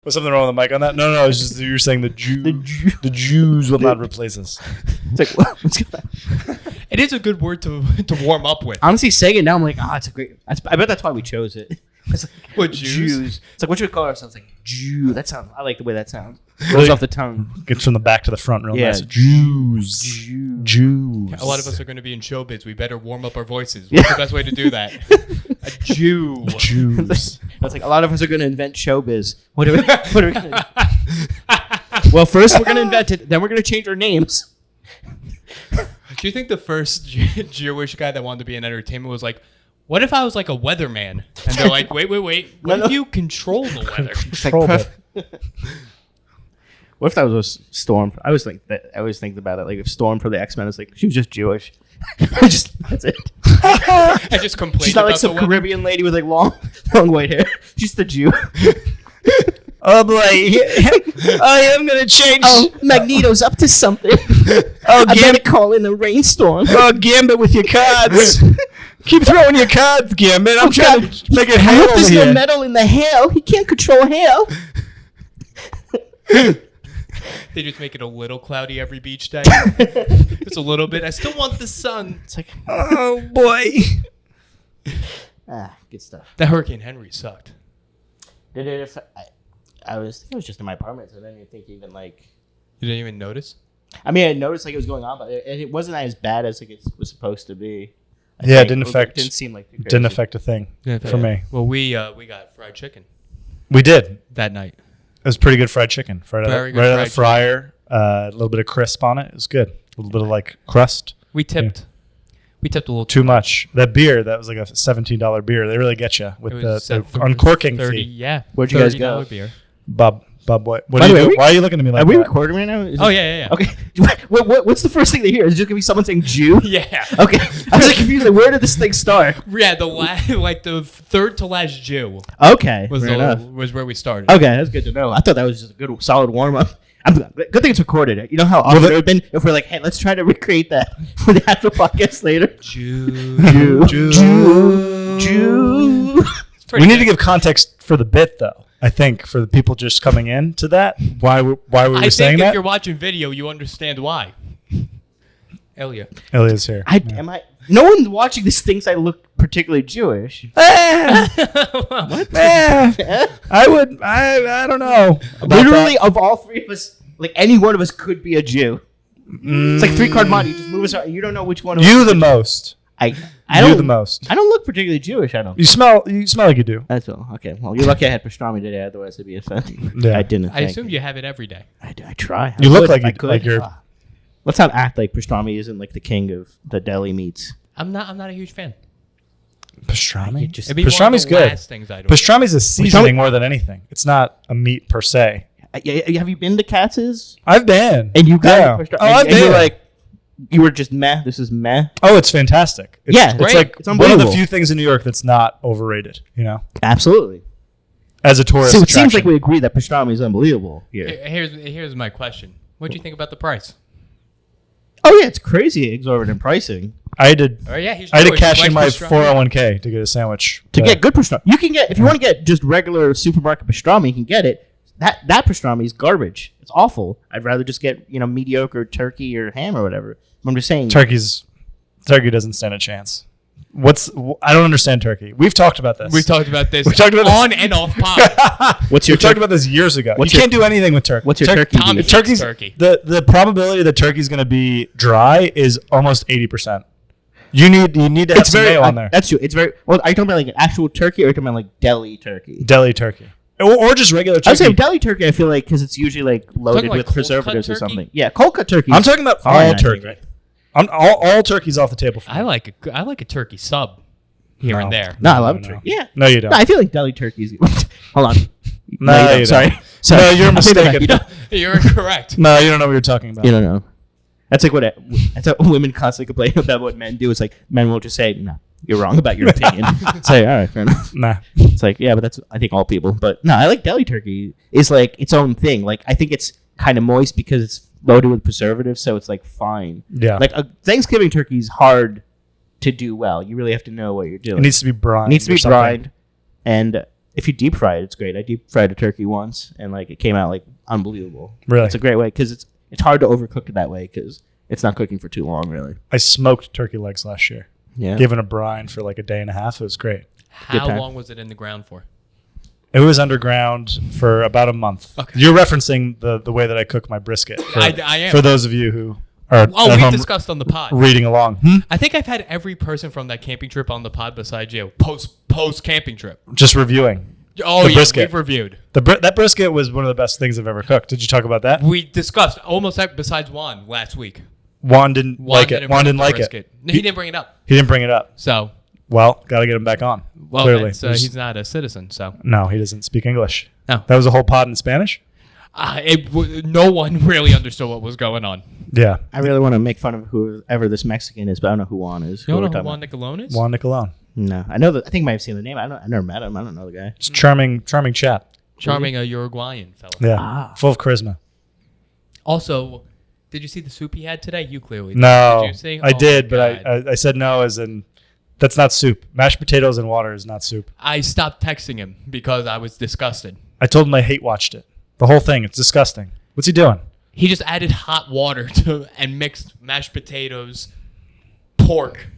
Was something wrong with the mic on that? No. It's just you're saying the Jews will not replace us. It's like, It is a good word to warm up with. honestly, saying it now, I'm like, it's a great. I bet that's why we chose it. It's like, What, Jews? It's like, what should we call ourselves? Like, Jew. That sounds. I like the way that sounds. Rolls off the tongue. Gets from the back to the front real Yeah. nice. Jews. A lot of us are going to be in showbiz. We better warm up our voices. What's the best way to do that? A Jew. Jews. It's like a lot of us are going to invent showbiz. What are we going to do? Well, first we're going to invent it. Then we're going to change our names. Do you think the first Jewish guy that wanted to be in entertainment was like, what if I was like a weatherman? And they're like, wait. What if you control the weather? Control it. What if that was a Storm? I always think about it. Like if Storm from the X-Men is like, she was just Jewish. That's it. I just complained. She's not like about some the weather. Caribbean lady with like long white hair. She's the Jew. Oh boy, I am gonna change. Magneto's up to something. Oh, I better call in a rainstorm. Oh, Gambit with your cards. Keep throwing your cards, Gambit. I'm trying to make it I hail hope there's here. no metal in the hail. He can't control hail. They just make it a little cloudy every beach day. Just a little bit. I still want the sun. It's like, Oh boy. good stuff. The Hurricane Henry sucked. Did it affect? I was just in my apartment, so I didn't even think even like. You didn't even notice? I mean, I noticed like it was going on, but it wasn't as bad as like it was supposed to be. I Yeah, it think. didn't Didn't seem like too Didn't crazy. affect a thing for me. Well, we got fried chicken We did. that night. It was pretty good fried chicken. Very good right out of fried the fryer. A little bit of crisp on it. It was good. A little bit of like crust. We tipped. We tipped a little Too much. That beer, that was like a $17 beer. They really get you with It the was uncorking 30, fee. yeah. Where'd you guys $30 go? Beer. Bob, what By are the you way, doing? Why are you looking at me like Are we that? recording right now? Is Oh it- yeah. Okay. What's the first thing they hear? Is it just gonna be someone saying Jew? Yeah. Okay. I was like confused. Like, where did this thing start? Yeah, the third to last Jew Okay. was fair enough. was where we started. Okay, that's good to know. I thought that was just a good, solid warm up. Good thing it's recorded. You know how awesome it would have been if we're like, hey, let's try to recreate that for the actual podcast later. Jew. Jew. We need to give context for the bit, though. I think for the people just coming in to that, why were we I saying think if that? you're watching video, you understand why. Ilya. Elia's here. No one watching this thinks I look particularly Jewish. What? I don't know. about Literally, that. of all three of us, like any one of us could be a Jew. It's like 3-card money. You just move us around. You don't know which one. Of You us the most. I You don't. the most. I don't look particularly Jewish. I don't. You smell like you do. That's all. Okay. Well, you're lucky I had pastrami today. Otherwise, I'd be offended. Yeah. I didn't. I assume you have it every day. I try. You I look could like if I you- could. like you're- Let's not act like pastrami isn't like the king of the deli meats. I'm not a huge fan. Pastrami? Just- It'd be one of Pastrami's the good. last things I'd order. Pastrami's a seasoning more than anything. It's not a meat per se. Have you been to Katz's? I've been. And you got Yeah. pastrami? Oh, I've and you're been. like, you were just meh. This is meh. Oh, it's fantastic. It's, Yeah, it's great. like It's one of the unbelievable. few things in New York that's not overrated. You know, Absolutely. as a tourist So it attraction. seems like we agree that pastrami is unbelievable here. Here's my question. What do you think about the price? Oh yeah, it's crazy exorbitant pricing I did. Oh yeah, he's I had to Jewish. cash He in likes my pastrami. 401k to get a sandwich. to get good pastrami. You can get if you want to get just regular supermarket pastrami, you can get it. That pastrami is garbage. It's awful. I'd rather just get mediocre turkey or ham or whatever. I'm just saying. Turkey doesn't stand a chance. I don't understand turkey. We've talked about this. We've talked about this. We talked about this. on and off pod. What's your We've talked about this years ago. What's You your- can't do anything with turkey. What's your turkey? Tom beef? hates Turkey's turkey. the probability that turkey's going to be dry is almost 80%. You need to have some mayo on there. That's true. It's very. Well, are you talking about like an actual turkey, or are you talking about like deli turkey? Deli turkey, or just regular I would say turkey. deli turkey. I feel like because it's usually like loaded like with cold preservatives cut or turkey? something. Yeah, cold cut turkey. I'm talking about fine, all I think, turkey. right? All turkey's off the table for me. I like a turkey sub here No. and there. No, I love No. turkey. Yeah. No, you don't. No, I feel like deli turkeys. Hold on. No, you you don't. Sorry. don't. Sorry. No, you're I take that back. mistaken. You don't. You're incorrect. No, you don't know what you're talking about. You don't know. That's like that's what women constantly complain about what men do. It's like men will just say, "No, you're wrong about your opinion." Say, "All right, fair enough." Nah. It's like, yeah, but that's I think all people. But no, I like deli turkey. It's like its own thing. Like I think it's kind of moist because it's loaded with preservatives, so it's like fine. Yeah. Like a Thanksgiving turkey is hard to do well. You really have to know what you're doing. It needs to be brined. It needs to or be something. brined, and if you deep fry it, it's great. I deep fried a turkey once, and like it came out like unbelievable. Really? It's a great way because it's hard to overcook it that way because it's not cooking for too long, really. I smoked turkey legs last year. Yeah. Given a brine for like a day and a half. It was great. How time. long was it in the ground for? It was underground for about a month. Okay. You're referencing the way that I cook my brisket. For, I am. For those of you who are Oh, at we home discussed on the pod. reading along. I think I've had every person from that camping trip on the pod besides you. Post camping trip. Just reviewing. Oh, The yeah, brisket. we've reviewed. That brisket was one of the best things I've ever cooked. Did you talk about that? We discussed almost besides Juan last week. Juan didn't like it. Juan didn't like it. No, he didn't bring it up. He didn't bring it up. So, Well, got to get him back on. well, Clearly. he's not a citizen. So, No, he doesn't speak English. No. That was a whole pod in Spanish? no one really understood what was going on. Yeah. I really want to make fun of whoever this Mexican is, but I don't know who Juan is. You Who don't we're know who talking Juan Nicolón is? Juan Nicolón. No, I know that. I think I might have seen the name. I never met him. I don't know the guy. It's charming chap. Charming Uruguayan fella. Yeah. Full of charisma. Also, did you see the soup he had today? You clearly did. No. Did you see? I Oh did, my but God. I said no as in that's not soup. Mashed potatoes and water is not soup. I stopped texting him because I was disgusted. I told him I hate watched it. The whole thing. It's disgusting. What's he doing? He just added hot water to and mixed mashed potatoes, pork,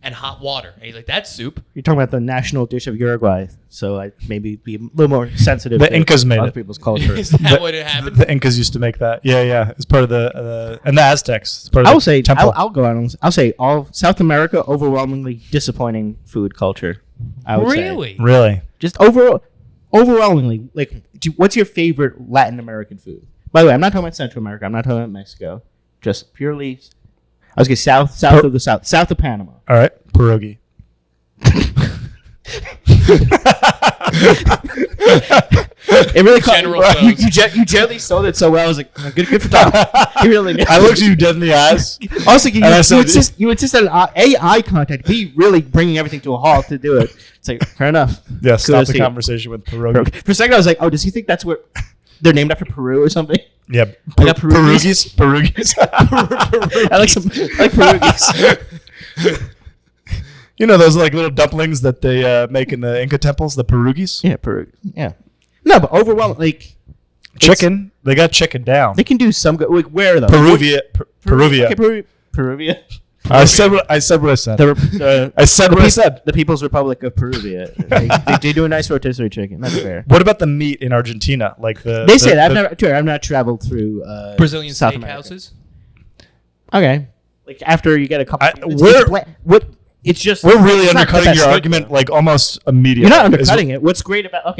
and hot water. And he's like, that's soup. You're talking about the national dish of Uruguay, so I maybe be a little more sensitive. The to Incas made other it. people's culture. Is that what it happened? The Incas used to make that. Yeah. It's part of the and the Aztecs. It's part of I the will say, temple. I'll go out and I'll say all South America overwhelmingly disappointing food culture. I would say. Really? Really? Just overwhelmingly, like, what's your favorite Latin American food? By the way, I'm not talking about Central America. I'm not talking about Mexico. Just purely, I was going to say south of the south of Panama. All right. Pierogi. It really caught General you, Tso's. you generally sold it so well. I was like, good for Tom. You really did. I looked you dead in the eyes. Also, you And I said- insist on eye contact. B, really bringing everything to a halt to do it. It's like, fair enough. Yeah, stop Kudos the to you. conversation with pierogi. For a second, I was like, oh, does he think that's what they're named after Peru or something? Yeah, I got pierogies. pierogies. I like pierogies. You know those like little dumplings that they make in the Inca temples, the pierogies? Yeah, Peru. Yeah. No, but overwhelming, like Chicken. They got chicken down. they can do some good. Like, where though? Peruvia. Peruvia. Okay, Peruvia. I said what I said. I said what I said. The People's Republic of Peruvia. they do a nice rotisserie chicken. That's fair. What about the meat in Argentina? Like They say that. I've not traveled through Brazilian South America. steakhouses? Okay. Like after you get a couple. It's just we're really it's not the undercutting best your steak, argument though. like almost immediately. You're not undercutting it. What's great about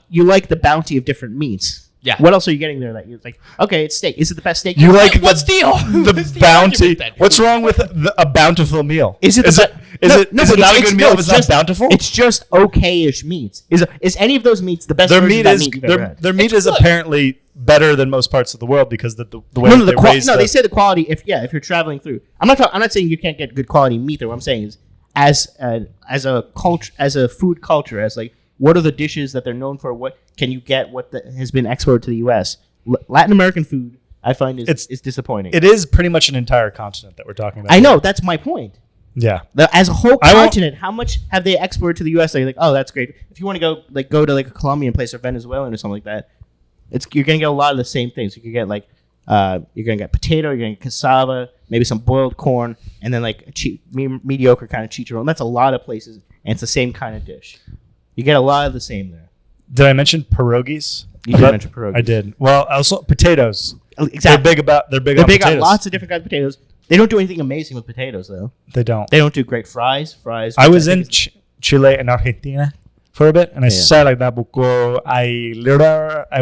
you like the bounty of different meats. Yeah. What else are you getting there that you're like, okay, it's steak. Is it the best steak? You like What's the the bounty. argument then? What's wrong with a bountiful meal? Is it is the it be- is no, it no, is but it not a it's- good meal no, if it's not bountiful? It's just okay-ish meats. Is any of those meats the best? Their version meat of that is meat you've ever had? their meat It's is good. apparently better than most parts of the world because the way No, that they raise they say the quality. If you're traveling through, I'm not saying you can't get good quality meat there. What I'm saying is, as a culture, as a food culture, as like, what are the dishes that they're known for? What can you get? What has been exported to the U.S. Latin American food, I find is disappointing. It is pretty much an entire continent that we're talking about. I know, that's my point. Yeah. As a whole I won't- continent, how much have they exported to the U.S. They're like, oh, that's great. If you want to go to like a Colombian place or Venezuelan or something like that, you're gonna get a lot of the same things. You could get like you're gonna get potato, you're gonna get cassava, maybe some boiled corn, and then like a mediocre kind of chicharron. That's a lot of places, and it's the same kind of dish. You get a lot of the same there. Did I mention pierogies? You did mention pierogies. I did. Well, also potatoes. Exactly. They're big They're on big potatoes. on lots of different kinds of potatoes. They don't do anything amazing with potatoes though. They don't. They don't do great fries. I was in Chile and Argentina for a bit, and I saw like that buco. I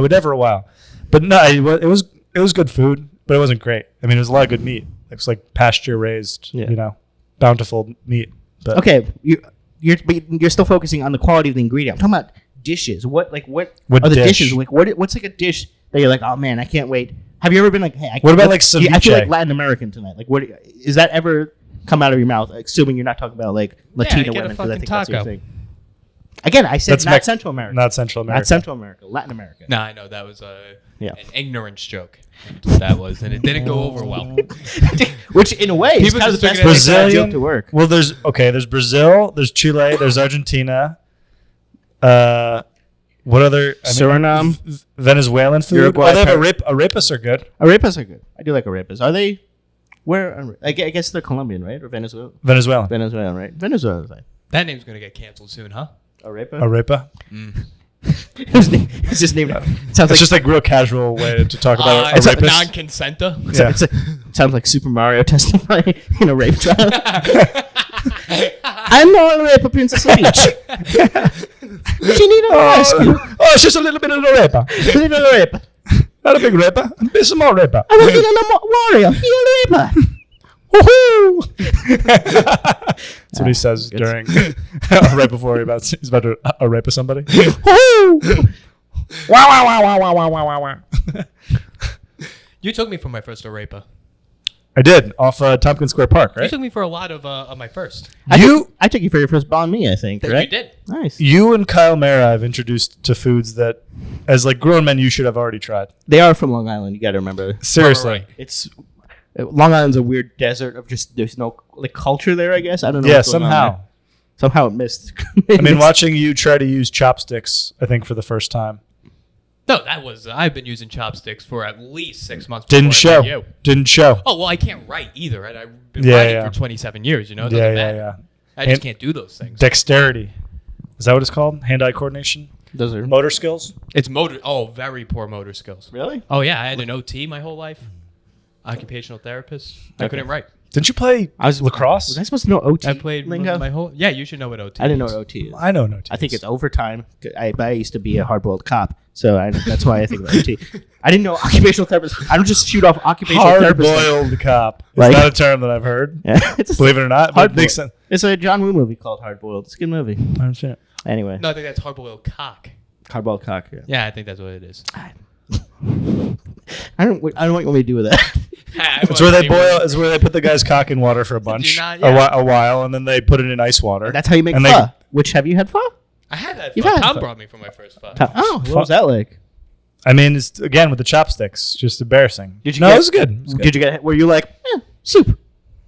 would there for a while, but no, it was good food, but it wasn't great. I mean, it was a lot of good meat. It was like pasture raised, bountiful meat. But Okay, you're still focusing on the quality of the ingredient. I'm talking about dishes. What are the dish? dishes? Like what's like a dish that you're like, oh man, I can't wait. Have you ever been like, hey, What about, like, I feel ceviche? like Latin American tonight. Like, what is that ever come out of your mouth? Assuming you're not talking about like Latina get a women, because I fucking think that's your taco. thing. Again, I said That's not Mex- Central America, not Central America. not Central America, Latin America. No, I know that was an ignorance joke. That's what that was, and it didn't go over well. Which in a way is People kind of just the took best it way as for that Brazilian joke to work. Well, there's Brazil, there's Chile, there's Argentina. What other Suriname, Venezuelan food? Uruguay, They have arepas are good. arepas are good. I do like arepas. Are they? Where? I guess they're Colombian, right? Or Venezuela? Venezuelan. Venezuelan, right? Venezuela. Right? That name's gonna get canceled soon, huh? Arepa. Arepa. It's just named. Sounds It's like just a real casual way to talk about It's a arepas. non-consenter. Yeah. sounds like Super Mario testifying in a rape trial. I'm no arepa Princess Peach. She need a rescue. Oh, it's just a little bit of arepa. She need a arepa. Not a big arepa. A bit some more arepa. I want to get a Wario. Here arepa. Woohoo! That's what he says during, right before he's about to arepa somebody. Woohoo! Wow, wow, wow, wow, wow, wow, wow, wow. You took me for my first arepa. I did, off Tompkins Square Park, You right? took me for a lot of my first. I took you for your first banh mi, I think, You right? did. Nice. You and Kyle Mara I've introduced to foods that, as like grown men, you should have already tried. They are from Long Island. You got to remember. Seriously. Right. It's Long Island's a weird desert of just there's no like culture there. I guess I don't know. Yeah, what's going on somehow. there. Somehow it missed. I mean, watching you try to use chopsticks, I think, for the first time. No, I've been using chopsticks for at least 6 months. Didn't before I met show. you. Didn't show. Oh, well, I can't write either, right? I've been Yeah, writing yeah. for 27 years, you know? It Yeah, doesn't yeah, matter. yeah. I just And- can't do those things. Dexterity. Is that what it's called? Hand-eye coordination? Those are Motor skills? It's very poor motor skills. really. Oh, yeah, I had an OT my whole life. Occupational therapist. I Okay. couldn't write. Didn't you play lacrosse? Was I supposed to know OT? I played lingo? my whole... Yeah, you should know what OT I didn't know is. what OT is. I know no. I think it's overtime. I used to be a hard-boiled cop, so that's why I think about OT. I didn't know occupational therapist. I don't just shoot off occupational therapist. Hard-boiled cop. It's Like- not a term that I've heard. Yeah, it's Believe it or not, but it makes sense. It's a John Woo movie called Hard-Boiled. It's a good movie. Anyway, No, I think that's hard-boiled cock. hard-boiled cock. Yeah. Yeah, I think that's what it is. I don't. What you want me to do with that? It's where they boil. Is where they put the guy's cock in water for a bunch, not- yeah. a while, and then they put it in ice water. That's how you make And pho. Which have you had pho? I had that. You've Fun. had Tom fun. brought me for my first fun. Oh, what was that like? I mean, it's again with the chopsticks, just embarrassing. Did you No, get- it was good. It was good. Did you get? Were you like soup?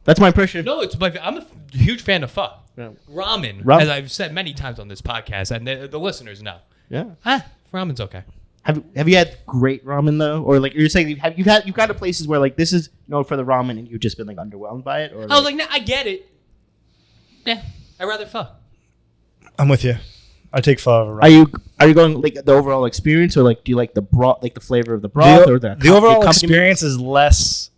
That's my impression. No, I'm a huge fan of pho. Yeah. Ramen, Ramen. as I've said many times on this podcast, and the listeners know. Yeah. Ramen's okay. Have you had great ramen though, or like you're saying you've got to places where like this is known for the ramen and you've just been like underwhelmed by it, or I was like, nah, I get it. Yeah, I'd rather pho. I'm with you. I take pho over ramen. are you going like the overall experience, or like do you like the broth, like the flavor of the broth, or the overall accompaniment? experience is less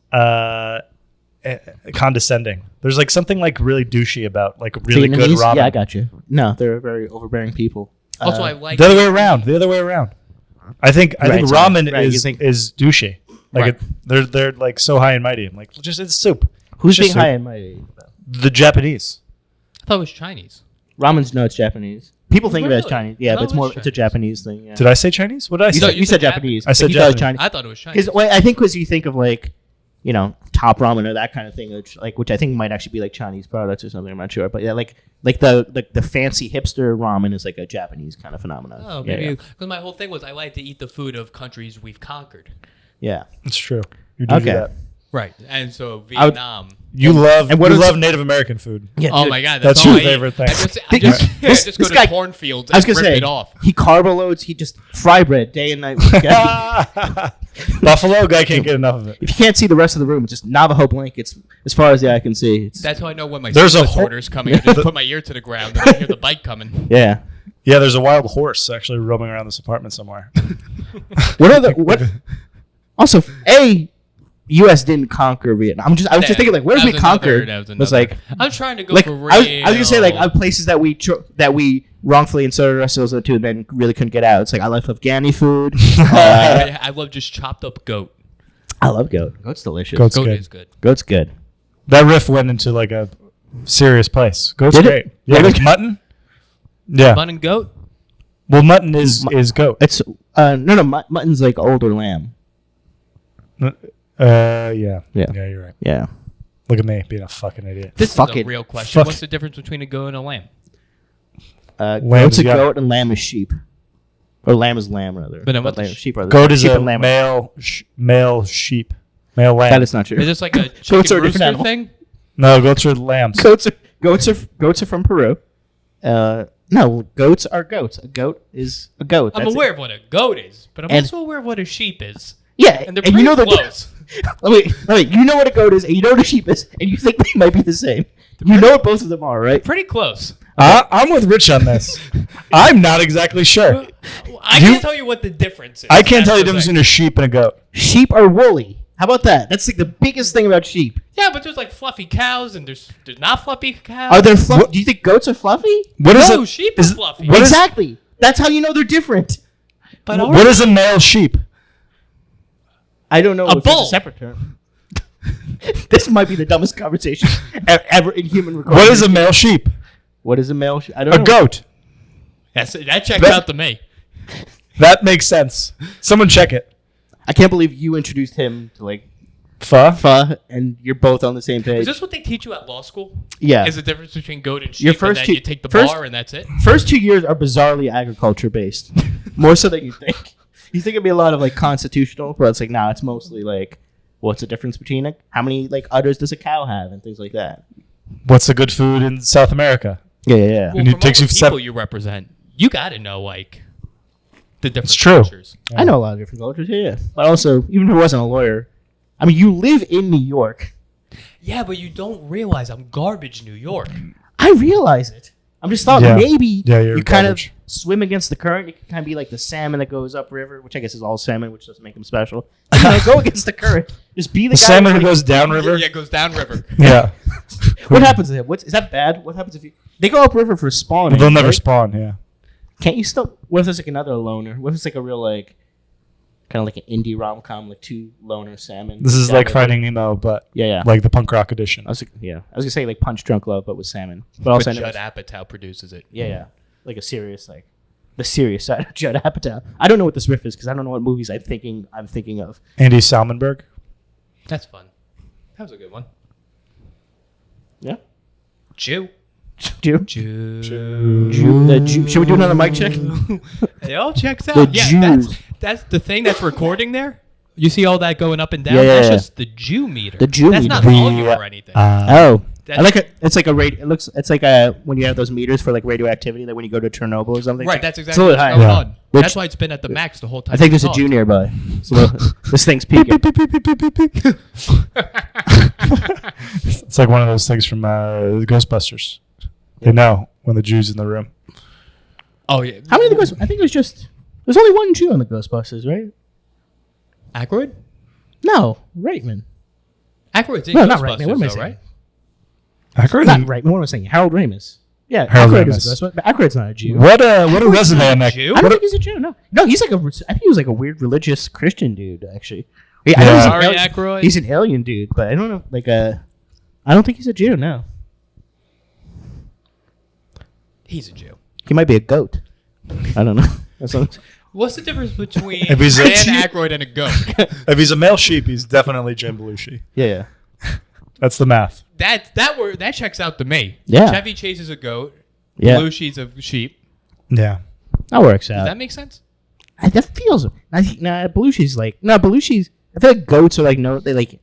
condescending. There's like something like really douchey about like really good Vietnamese? ramen. Yeah, I got you. No, they're very overbearing people. Also, I like The other way around. The other way around. I think Right, ramen right, you is think- is douchey. Like Right. they're like so high and mighty. I'm like, just it's soup. Who's It's being just high soup. and mighty? The Japanese. I thought it was Chinese. Ramen's no, it's Japanese. People think of it as Really? Chinese. Yeah, No, but it's it's more. It's a Chinese. Japanese thing. Yeah. Did I say Chinese? What did I You say? said, you said said Japanese. I said but you thought it was Japanese. Chinese. I thought it was Chinese. Because I think because you think of like, top ramen or that kind of thing, which I think might actually be like Chinese products or something. I'm not sure, but yeah, like the fancy hipster ramen is like a Japanese kind of phenomenon. Oh, yeah, maybe because my whole thing was I like to eat the food of countries we've conquered. yeah. It's true. You do Okay. that. Right, and so I would- Vietnam. You love and what you is- love Native American food. Yeah, Oh dude. my God, That's all your I eat. favorite thing. I just go this guy- to cornfields I was and gonna rip say it off. he carbo loads. He just fry bread day and night. Buffalo guy can't get enough of it. If you can't see the rest of the room, it's just Navajo blankets as far as the eye can see. It's, That's how I know when my There's a stimulus whole- order's coming. I just put my ear to the ground and I hear the bike coming. yeah. Yeah, there's a wild horse actually roaming around this apartment somewhere. What are the what? Also, U.S. didn't conquer Vietnam. I was just thinking like, where did we conquer? Was like I'm trying to go like for real. I was gonna say like places that we wrongfully inserted ourselves into and then really couldn't get out. It's like I love Afghani food. I love just chopped up goat. I love goat. Goat's delicious. Goat's Goat good. is good. Goat's good. That riff went into like a serious place. Goat's Did it? great. Yeah, Did like it? mutton. Yeah. Bun and goat. Well, mutton is goat. It's no mutton's like older lamb. Yeah. Yeah. Yeah, you're right. Yeah. Look at me being a fucking idiot. This Fuck is a it. real question. Fuck. What's the difference between a goat and a lamb? Goat's is a young. goat and lamb is sheep. Or lamb is lamb rather. But then what's lamb, the sheep are the Goat is sheep a and lamb are- male sheep. Male lamb. That is not true. Is this like a Goats are a chicken different rooster animal. thing? No, goats are lambs. goats are from Peru. No, goats are goats. A goat is a goat. I'm That's aware it. of what a goat is, but I'm And- also aware of what a sheep is. Yeah, And they're and pretty you know close. Wait, you know what a goat is, and you know what a sheep is, and you think they might be the same. You know what both of them are, right? Pretty close. I'm with Rich on this. I'm not exactly sure. I can't tell you what the difference is. I can't That's tell you the the difference thing. between a sheep and a goat. Sheep are woolly. How about that? That's like the biggest thing about sheep. Yeah, but there's like fluffy cows and there's not fluffy cows. Are there fluffy? Do you think goats are fluffy? What is No, it? sheep is- are fluffy. What is, Exactly. That's how you know they're different. But what is a male sheep? I don't know A if it's bull. a separate term. This might be the dumbest conversation ever in human recording. What is a male sheep? What is a male sheep? I don't A know. goat. that checks That- out to me. That makes sense. Someone check it. I can't believe you introduced him to like Pho? and you're both on the same page. Is this what they teach you at law school? Yeah. Is the difference between goat and sheep? Your first and then two- you take the first- bar and that's it. First 2 years are bizarrely agriculture based, more so than you think. You think it'd be a lot of like constitutional, but it's like it's mostly like what's the difference between like how many like udders does a cow have and things like that. What's the good food in South America? Yeah. Well, And it from takes all you the seven- people you represent, you got to know like the different It's true. cultures. I know a lot of different cultures. Yeah. But also, even if I wasn't a lawyer, I mean, you live in New York. Yeah, but you don't realize I'm garbage New York. I realize it. I'm just thought Yeah. maybe Yeah, you're you kind garbage. of swim against the current. You can kind of be like the salmon that goes upriver, which I guess is all salmon, which doesn't make them special. You know, go against the current. Just be the The guy salmon who's who like- goes downriver? Yeah, it goes downriver. Yeah. What happens to him? Is that bad? What happens if you? They go upriver for spawning. They'll never right? spawn, yeah. Can't you still? What if there's like another loner? What if it's like a real like, kind of like an indie rom com, like two loner salmon? This is like downriver? Finding Nemo, but Yeah. like the punk rock edition. I was gonna say like Punch Drunk Love, but with salmon. But also, I But know Judd Apatow produces it. yeah, like a serious like the serious side of Judd Apatow. I don't know what this riff is because I don't know what movies I'm thinking of. Andy Salmonberg. That's fun. That was a good one. Yeah, Jew. Jew. Jew. Should we do another mic check? It all checks out. The yeah, Jews. that's the thing that's recording there. You see all that going up and down? Yeah, That's yeah. just the Jew meter. The Jew that's meter. not The, volume or anything. Oh, That's- I like it. It's like a radio. It looks. It's like a when you have those meters for like radioactivity. That when you go to Chernobyl or something. right, that's It's exactly a what's little going high. on. Which- That's why it's been at the max the whole time. I think we there's a talked. Jew nearby. So this thing's peaking. It's like one of those things from Ghostbusters. They know when the Jew's in the room. Oh yeah. How many of the Ghostbusters? I think it was just. There's only one Jew on the Ghostbusters, right? Aykroyd? No, Reitman. Aykroyd's in No, not Ghostbusters, Reitman. What am I though, saying? right? Aykroyd? Not Reitman. What am I saying? Harold Ramis. Yeah, Harold Aykroyd Ramis. is a Ghostbuster. But Aykroyd's not a Jew. What a resume on that. Jew? I don't think he's a Jew. No, he's like a. I think he was like a weird religious Christian dude. Actually, yeah, I know Yeah. he's an Sorry, alien- Aykroyd. He's an alien dude, but I don't know. Like I don't think he's a Jew. No, He's a Jew. he might be a goat. I don't know. That's what What's the difference between If he's a Dan Jew- Aykroyd and a goat? If he's a male sheep, he's definitely Jim Belushi. yeah. That's the math. That checks out to me. Yeah. Chevy Chase is a goat. Yeah. Belushi's a sheep. Yeah. That works Does out. that make sense? That feels. I think Belushi's like Belushi's. I feel like goats are like they like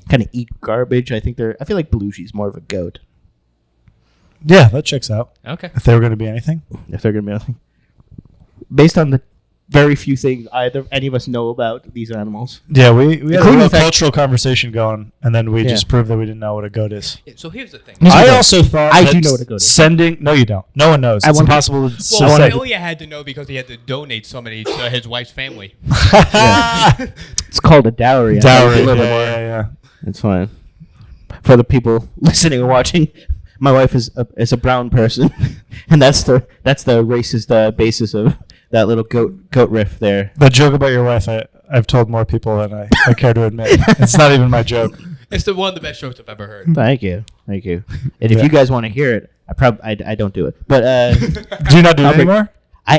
kind of eat garbage. I feel like Belushi's more of a goat. Yeah, that checks out. Okay. If they were going to be anything. If they're gonna be nothing, based on the very few things any of us know about these animals. Yeah, we had a Including real the fact- cultural conversation going, and then we Yeah. just proved that we didn't know what a goat is. So here's the thing. Here's I what I- also thought I that do know what a goat is. sending... No, you don't. No one knows. I It's want- impossible to Well, say. Ilya had to know because he had to donate so many to his wife's family. It's called a dowry. Dowry. A Yeah, little bit more. yeah. It's fine. For the people listening and watching, my wife is a brown person, and that's the racist basis of that little goat riff there. The joke about your wife, I've told more people than I care to admit. It's not even my joke. It's one of the best jokes I've ever heard. Thank you. And if Yeah. you guys want to hear it, I don't do it, but Do you not do it I'll bring- anymore? I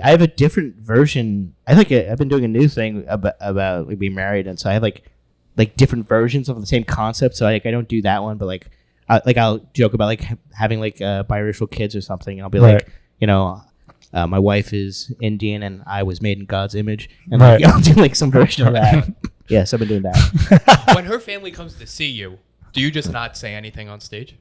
have a different version. I've been doing a new thing about like, being married, and so I have like different versions of the same concept. So like I don't do that one, but like I'll joke about like having like biracial kids or something. And I'll be Right. like, my wife is Indian and I was made in God's image, and Right. like, I'll do like some version of that. Yes, I've been doing that. When her family comes to see you, do you just not say anything on stage?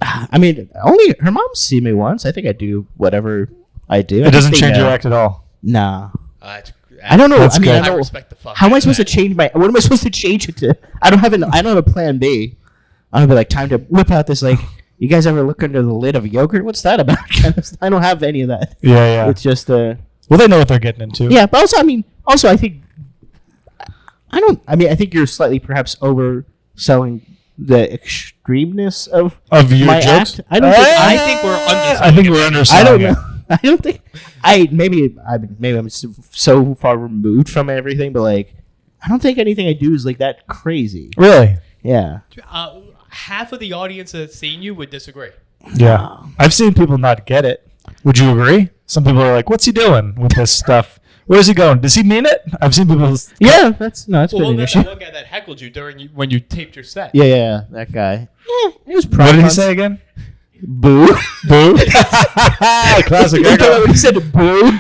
I mean, only her mom's seen me once. I think I do whatever I do. It doesn't change your act at all. Nah. I I don't know. That's I mean, good. I don't, respect the fuck. how am I out of supposed to that. change my? What am I supposed to change it to? I don't have a plan B. I'm gonna be like, time to whip out this like. You guys ever look under the lid of yogurt? What's that about? I don't have any of that. Yeah. It's just Well, they know what they're getting into. yeah. But also, I think I think you're slightly perhaps overselling the extremeness of Of your my jokes? act. I don't think I think we're underselling I think it. we're I underselling don't it. know. I don't think maybe I'm so far removed from everything, but like I don't think anything I do is like that crazy. Really? Yeah. Half of the audience that's seen you would disagree. Yeah. I've seen people not get it. Would you agree? Some people are like, what's he doing with this stuff? Where is he going? Does he mean it? I've seen people. Yeah, that's been Well, an that issue. one guy that heckled you when you taped your set. Yeah, that guy. Yeah, it was What did he months. say again? Boo. Boo. Classic. You know when he said boo?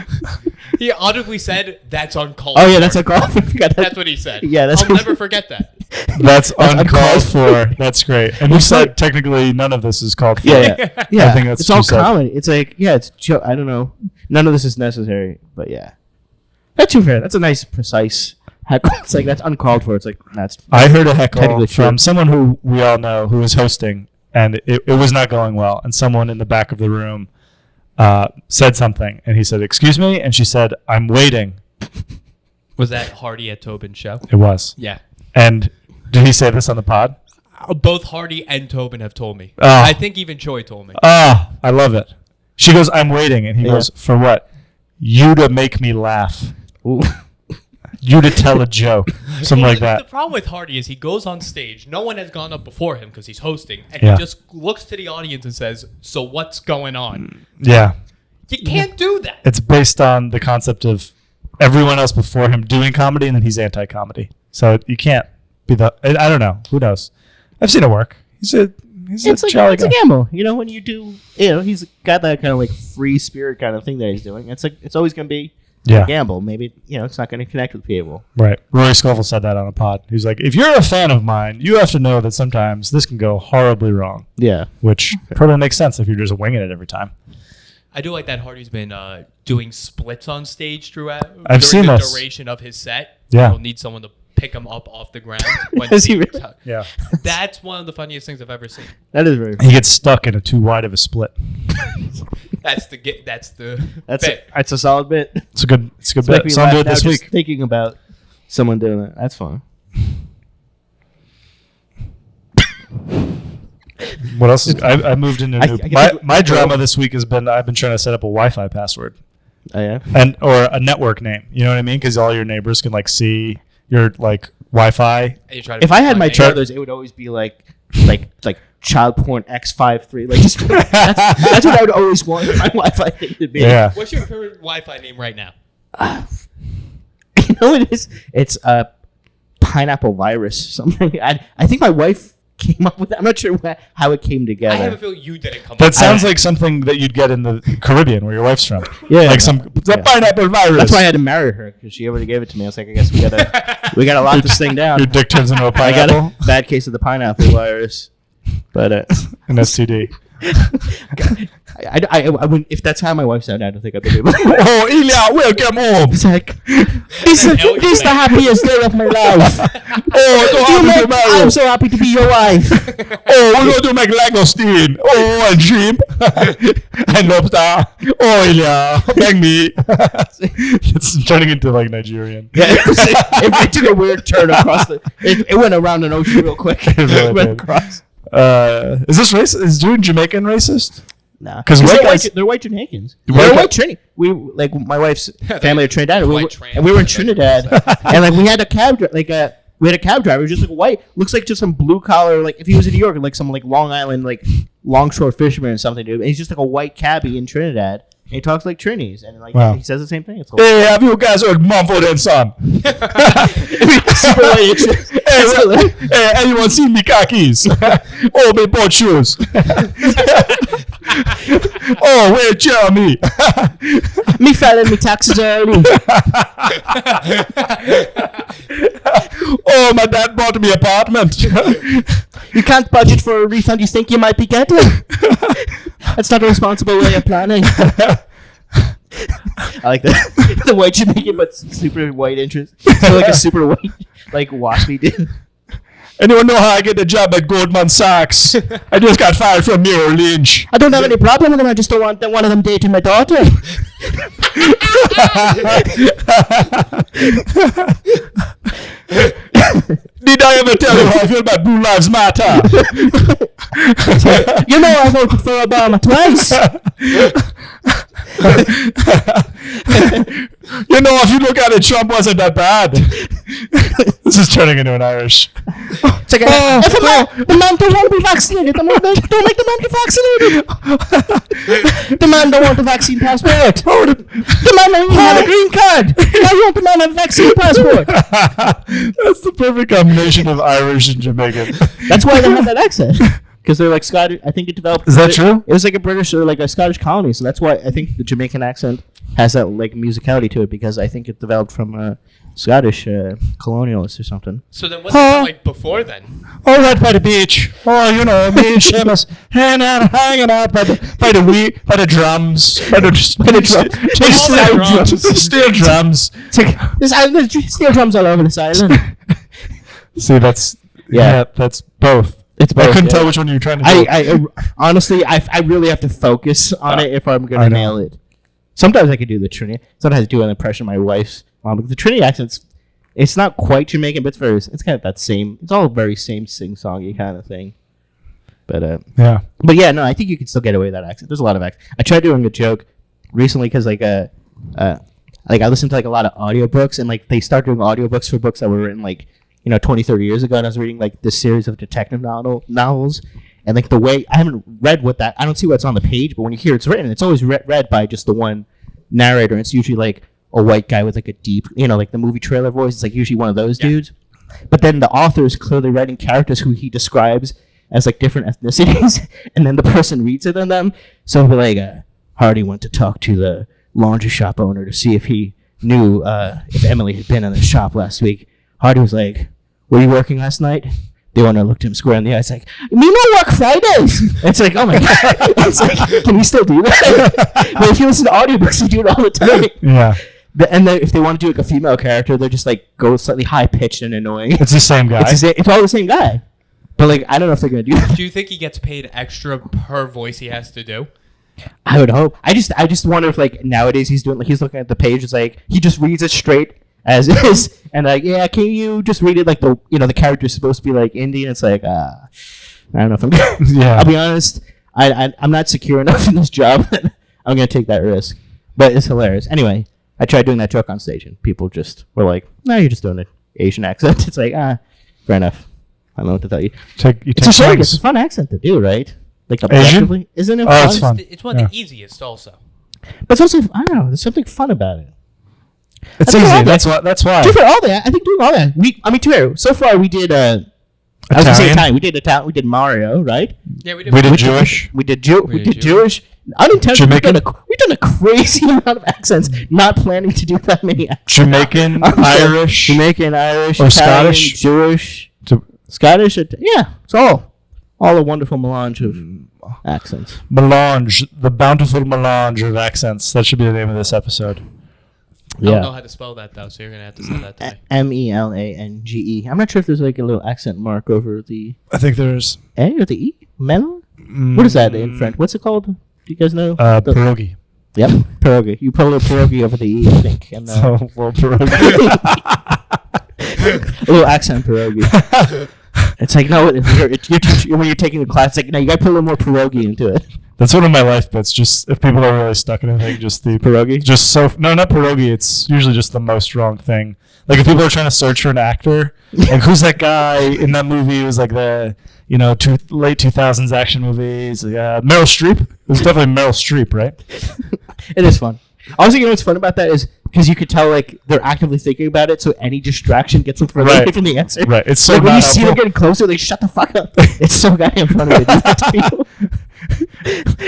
He audibly said, "That's uncalled." Oh yeah, for." that's a call. That's what he said. Yeah, that's I'll what- never forget that. That's uncalled uncalled for. That's great. And you said technically none of this is called for. Yeah. I think that's it's all what you said. comedy. It's like it's I don't know. None of this is necessary, but yeah. That's too fair. That's a nice, precise heckle. It's like that's uncalled for. It's like that's. I heard a heckle Technically from true. someone who we all know who was hosting, and it was not going well. And someone in the back of the room said something, and he said, "Excuse me," and she said, "I'm waiting." Was that Hardy at Tobin's show? It was. Yeah. And did he say this on the pod? Both Hardy and Tobin have told me. Oh. I think even Choi told me. Ah, I love it. She goes, "I'm waiting," and he Yeah. goes, "For what? You to make me laugh. Ooh. You to tell a joke." Something like The that. problem with Hardy is he goes on stage. No one has gone up before him because he's hosting, and Yeah. he just looks to the audience and says, "So what's going on?" Yeah. You can't do that. It's based on the concept of everyone else before him doing comedy, and then he's anti-comedy. So you can't be the. I don't know. Who knows? I've seen it work. He's a It's like jolly it's a guy. gamble. You know, when you do, he's got that kind of like free spirit kind of thing that he's doing. It's like it's always going to be Yeah. a gamble. Maybe it's not going to connect with people. Right. Rory Scovel said that on a pod. He's like, if you're a fan of mine, you have to know that sometimes this can go horribly wrong, Yeah. which probably makes sense if you're just winging it every time. I do like that Hardy's been doing splits on stage throughout. I've seen the this. duration of his set. Yeah. He'll need someone to pick him up off the ground. When Does he really? Yeah. That's one of the funniest things I've ever seen. That is very. He gets stuck in a too wide of a split. That's the That's bit. a solid bit. It's a good Make bit. me So I'm laugh doing it now this just week. thinking about someone doing that. That's fun. What else is I moved into a I new can my, think- my drama this week has been I've been trying to set up a Wi-Fi password Oh yeah. or a network name. You know what I mean? Because all your neighbors can like see your like Wi-Fi. And you try to If I had find my it. druthers, it would always be like child porn X53. Like just, that's what I would always want my Wi-Fi thing to be. Yeah. What's your current Wi-Fi name right now? You know what it is? It's a pineapple virus. Something. I think my wife came up with it. I'm not sure how it came together. I have a feeling you didn't come That up sounds with like something that you'd get in the Caribbean where your wife's from. Yeah. Like the Yeah. pineapple virus. That's why I had to marry her because she already gave it to me. I was like, I guess we gotta lock this thing down. your dick turns into a I pineapple. got a bad case of the pineapple virus, but An STD. I wouldn't, if that's how my wife sounded, I don't think I'd be able to. Oh, Ilya, welcome home. It's like this is the happiest day of my life. Oh, so happy to marry. I'm so happy to be your wife. Oh, we're going to make langosteen. Oh, and shrimp. And lobster. Oh, Ilya, bang me. It's turning into like Nigerian. Yeah, it took a weird turn across it went around an ocean real quick. It really Went did. across. Is this racist? Is doing Jamaican racist? Nah, 'Cause white they're guys- they're white Jamaicans. White They're guy- white Trini. We like my wife's family are Trinidad, and White trans- and we were in Trinidad, and like we had a cab we had a cab driver, just like white, looks like just some blue collar, like if he was in New York, like some like Long Island, like longshore fisherman or something, dude. And he's just like a white cabbie in Trinidad, and he talks like Trinis, and like Wow. he says the same thing. It's Hey, have you guys heard Mumford and Son? super white. Hey, anyone seen me khakis? Oh, me bought shoes. Oh, where Jeremy? Me filing me taxes early. Oh, my dad bought me apartment. You can't budget for a refund you think you might be getting. That's not a responsible way of planning. I like that. The white Jamaican, but super white interest. So like a super white, like waspy dude. Anyone know how I get a job at Goldman Sachs? I just got fired from Merrill Lynch. I don't have any problem with them. I just don't want one of them dating my daughter. Did I ever tell you how I feel about Blue Lives Matter? You know I voted for Obama twice. You know, if you look at it, Trump wasn't that bad. This is turning into an Irish. It's like, if the man don't want to be vaccinated, the man don't make the man get vaccinated. The man don't want the vaccine passport. The man don't even have a green card. Why won't the man have a vaccine passport? That's the perfect combination of Irish and Jamaican. That's why they have that accent. Because they're like Scottish. I think it developed. Is that true? It was like a British or like a Scottish colony, so that's why I think the Jamaican accent has that like musicality to it. Because I think it developed from Scottish colonialists or something. So then what's it like before then? Oh, right by the beach. Oh, you know, me and Seamus hanging out by the drums. By the steel drums. It's like, there's steel drums all over this island. See, that's that's both. It's both. I couldn't tell which one you were trying to do. I honestly, I really have to focus on it if I'm gonna nail it. Sometimes I can do the Trinity. Sometimes I do an impression of my wife's mom. The Trinity accent's, it's not quite Jamaican, but it's kind of that same. It's all very same sing-songy kind of thing. But yeah, no, I think you can still get away with that accent. There's a lot of accents. I tried doing a joke recently because I listened to like a lot of audiobooks, and like they start doing audiobooks for books that were written like 20, 30 years ago, and I was reading like this series of detective novels, and like the way I haven't read I don't see what's on the page, but when you hear it's written, it's always read by just the one narrator, and it's usually like a white guy with like a deep, like the movie trailer voice. It's like usually one of those dudes, but then the author is clearly writing characters who he describes as like different ethnicities, and then the person reads it in them. So he'll be like, Hardy went to talk to the laundry shop owner to see if he knew if Emily had been in the shop last week. Hardy was like, were you working last night? The owner looked him square in the eye. It's like, me no work Fridays. It's like, oh my God. It's like, can you still do that? But if you listen to audiobooks, you do it all the time. Yeah. And then if they want to do like a female character, they're just like go slightly high pitched and annoying. It's the same guy. It's all the same guy. But like, I don't know if they're gonna do that. Do you think he gets paid extra per voice he has to do? I would hope. I just wonder if like nowadays he's looking at the page. It's like he just reads it straight as is, and like, yeah, can you just read it like the character's supposed to be like Indian? It's like, I don't know if I'm. Yeah. I'll be honest. I'm not secure enough in this job that I'm gonna take that risk. But it's hilarious. Anyway, I tried doing that joke on stage, and people just were like, "No, you're just doing an Asian accent." It's like, fair enough. I don't know what to tell you. It's a fun accent to do, right? Like objectively, isn't it? Oh, it's fun. It's one of the easiest, also. But it's also, I don't know. There's something fun about it. It's easy. That's why. For all that, I think doing all that. So far we did. I was gonna say Italian. We did Italian. We did Mario, right? Yeah, we did. We did Jewish. We did Jewish. Unintentionally, we've done a crazy amount of accents. Not planning to do that many accents. Jamaican, Irish, or Italian, Scottish, Jewish, Scottish. Yeah, it's all a wonderful melange of accents. Melange, the bountiful melange of accents. That should be the name of this episode. I don't know how to spell that though, so you're gonna have to send that to me. Melange. I'm not sure if there's like a little accent mark over the. I think there's A or the E. Melon. What is that in French? What's it called? Do you guys know? Pierogi. Yep, pierogi. You put a little pierogi over the E, I think. And, little pierogi. a little accent pierogi. It's like, no, when you're taking the class, it's like, no, you got to put a little more pierogi into it. That's one of my life bits. Just if people are really stuck in anything, just the pierogi. No, not pierogi. It's usually just the most wrong thing. Like if people are trying to search for an actor, like who's that guy in that movie? It was like the late 2000s action movies. Meryl Streep. It was definitely Meryl Streep, right? It is fun. Also, you know what's fun about that is because you could tell like they're actively thinking about it, so any distraction gets them further away from the answer. Right. It's so Like when not you see them helpful. getting closer, they shut the fuck up. It's so goddamn funny to do that to people.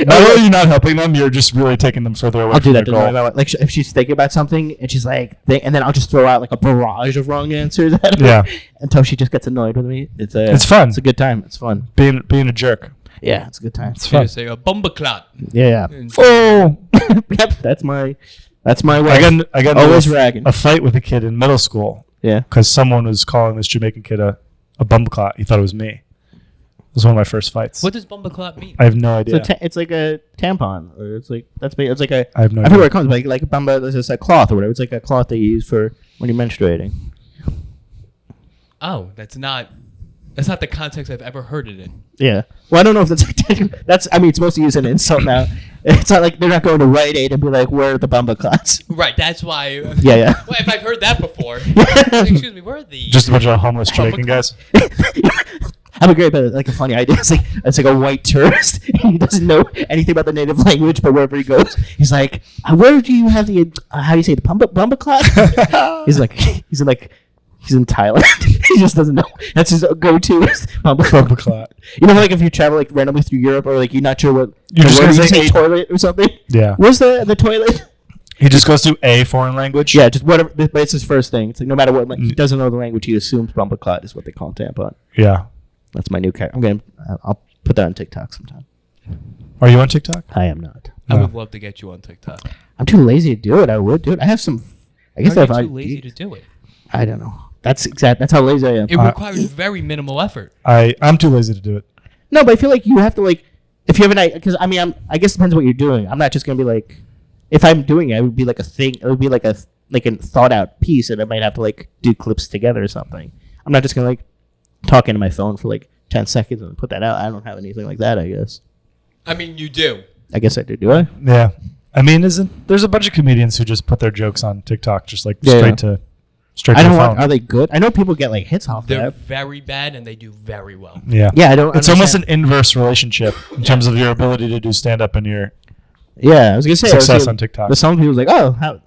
Not only are you not helping them, you're just really taking them further away I'll from do that their to goal. them. Like if she's thinking about something and she's like, and then I'll just throw out like a barrage of wrong answers at her Yeah. until she just gets annoyed with me. It's fun. It's a good time. It's fun. Being a jerk. Yeah, it's a good time. It's You fun. say a bumbleclot. Yeah. Oh! Yep, that's my wife. I got Always into ragging. a fight with a kid in middle school Yeah. because someone was calling this Jamaican kid a bumbleclot. He thought it was me. It was one of my first fights. What does bumbleclot mean? I have no idea. It's like a tampon, or it's like a. I have no I idea. forget where it comes. Like a bumba, there's just a cloth or whatever. It's like a cloth they use for when you're menstruating. Oh, that's not the context I've ever heard it in. Yeah. Well, I don't know if that's. I mean, it's mostly used as an insult now. It's not like they're not going to Rite Aid and be like, "Where are the bumba clots?" Right, that's why. Yeah. Well, if I've heard that before. Excuse me, where are the... Just a bunch of homeless Jamaican guys. I have a great, like a funny idea. It's like a white tourist. He doesn't know anything about the native language, but wherever he goes, he's like, "Where do you have the how do you say the bumba clot?" He's in Thailand. He just doesn't know. That's his go-to is bumba Clot. You know, like if you travel like randomly through Europe, or like you're not sure what You're just word gonna you say toilet or something. Yeah. Where's the toilet? He just goes to a foreign language. Yeah, just whatever. But it's his first thing. It's like no matter what, like, he doesn't know the language. He assumes bumba clot is what they call tampon. Yeah. That's my new character. I'll put that on TikTok sometime. Are you on TikTok? I am not. I No. would love to get you on TikTok. I'm too lazy to do it. I would do it. I have some. I guess Are if you I. too lazy to do it? I don't know. That's how lazy I am. It requires very minimal effort. I'm too lazy to do it. No, but I feel like you have to like if you have an idea, because I mean I guess it depends what you're doing. I'm not just gonna be like if I'm doing it, it would be like a thing. It would be like a thought out piece, and I might have to like do clips together or something. I'm not just gonna like talk into my phone for like 10 seconds and put that out. I don't have anything like that. I guess. I mean, you do. I guess I do. Do I? Yeah. I mean, there's a bunch of comedians who just put their jokes on TikTok just like Yeah. straight to I the don't phone. want. Are they good? I know people get like hits off They're that. very bad and they do very well. Yeah. Yeah, I don't. It's almost understand. an inverse relationship in terms of your ability to do stand up and your Yeah, I was gonna say success on TikTok. But some people was like, oh, how?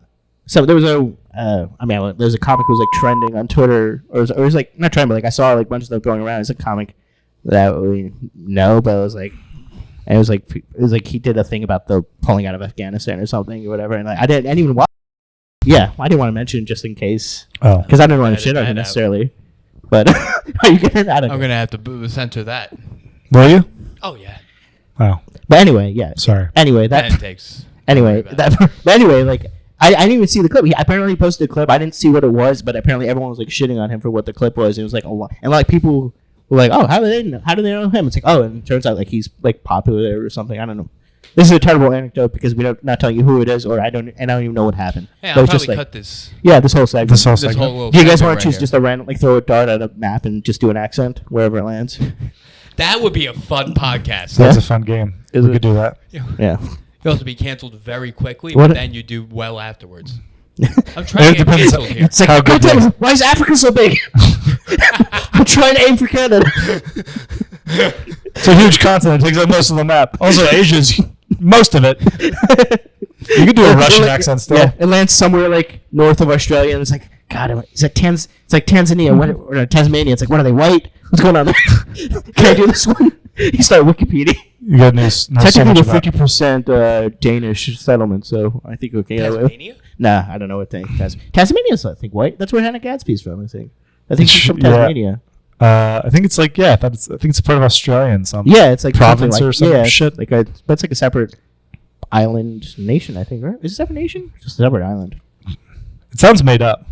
So there was there's a comic who was like trending on Twitter, or it was like not trending, but like I saw like a bunch of stuff going around. It's a comic that we know, but it was like he did a thing about the pulling out of Afghanistan or something or whatever, and like I didn't even watch. Yeah, I didn't want to mention it just in case Oh. because I didn't want to Edit shit on that him out. necessarily. But are you getting that? I'm gonna have to censor that. Will you? Oh yeah, Oh, But anyway, yeah. sorry. Anyway, that that. takes. Anyway, Don't worry about that. But anyway, like I didn't even see the clip. He apparently posted a clip. I didn't see what it was, but apparently everyone was like shitting on him for what the clip was. It was like a lot, and like people were like, "Oh, how do they know him?" It's like, "Oh," and it turns out like he's like popular or something. I don't know. This is a terrible anecdote because we're not telling you who it is, or I don't even know what happened. Hey, But I'll it's probably just cut this. yeah, this whole segment. This whole This segment. whole little Do you guys segment want to choose right just a random, like throw a dart at a map and just do an accent wherever it lands? here. That would be a fun podcast. That's Yeah. a fun game. Is We it? could do that. Yeah. You have to be canceled very quickly, What- but then you do well afterwards. I'm It trying to get depends. canceled here. It's like, How good "God damn they- it, why is Africa so big? I'm trying to aim for Canada. It's a huge continent. It takes up most of the map. Also, Asia's most of it. You could do a Russian accent still. Yeah, it lands somewhere like north of Australia, and it's like, God, it's like Tanzania, or Tasmania. It's like, what are they, white? What's going on there? Can I do this one? You start Wikipedia. You got news. So Technically, much we're about. 50% Danish settlement, so I think we can get away with. Tasmania? Nah, I don't know what thing. Tasmania's, I think, white. That's where Hannah Gadsby's from, I think. I think she's from Yeah. Tasmania. I think it's like I think it's part of Australia in some Yeah, it's like province something or some yeah, shit. Like but it's like a separate island nation, I think, right? Is it a separate nation? Just a separate island. It sounds made up.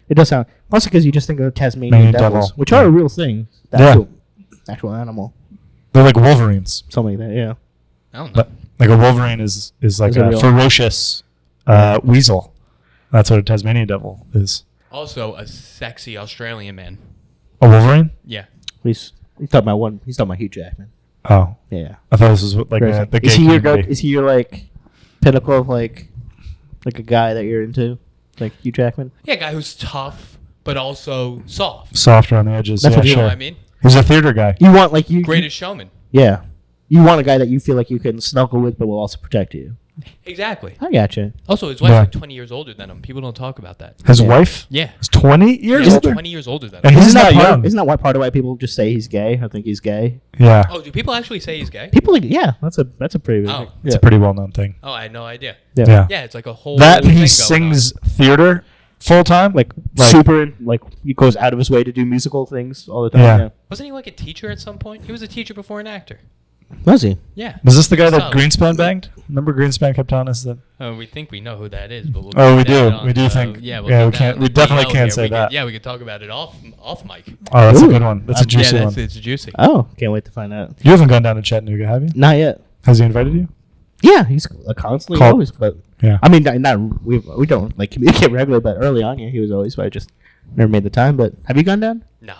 It does sound also because you just think of Tasmanian Tasmanian devils, devil. which are a real thing. The Yeah. actual animal, They're like wolverines, something like that. Yeah. I don't know. but like a wolverine is like Is it a real? ferocious weasel. That's what a Tasmanian devil is. Also, a sexy Australian man. A wolverine? Yeah. He's talking about one. He's talking about Hugh Jackman. Oh, Yeah. I thought this was like Crazy. the gay Is he your community. Is he your like pinnacle of like a guy that you're into, like Hugh Jackman? Yeah, a guy who's tough, but also soft. Softer on the edges. That's Yeah, what you You know sure. what I mean? He's a theater guy. You want like you Greatest showman. Yeah. You want a guy that you feel like you can snuggle with, but will also protect you. Exactly. I gotcha. Also, his wife's Yeah. like 20 years older than him. People don't talk about that. His Yeah. wife Yeah. is 20 years He's older. 20 years older than And him. he's Isn't not that part young. of, isn't that why part of why people just say he's gay? I think he's gay. Yeah, Oh, do people actually say he's gay? People like, yeah, that's a pretty big Oh. thing. it's Yeah. a pretty well-known thing. Oh, I had no idea. Yeah, Yeah, it's like a whole that thing he going sings theater full time. Like super, like he goes out of his way to do musical things all the time. Yeah. Yeah. on. Wasn't he like a teacher at some point? He was a teacher before an actor. Was he? Yeah. Was this the guy that Solid. Greenspan banged? Remember Greenspan kept telling us that? We think we know who that is, but we'll Oh, we keep that do. on, We do think- Yeah, yeah, we keep that can't- on we the definitely DL can't here. say We could- that. Yeah, we could talk about it off mic. Oh, that's Ooh. a good one. That's a juicy yeah, one. it's juicy. Oh, can't wait to find out. You haven't gone down to Chattanooga, have you? Not yet. Has he invited you? Yeah, he's constantly Called- always, but Yeah. I mean, not we don't like communicate regularly, but early on, yeah, he was always. But I just never made the time. But have you gone down? No.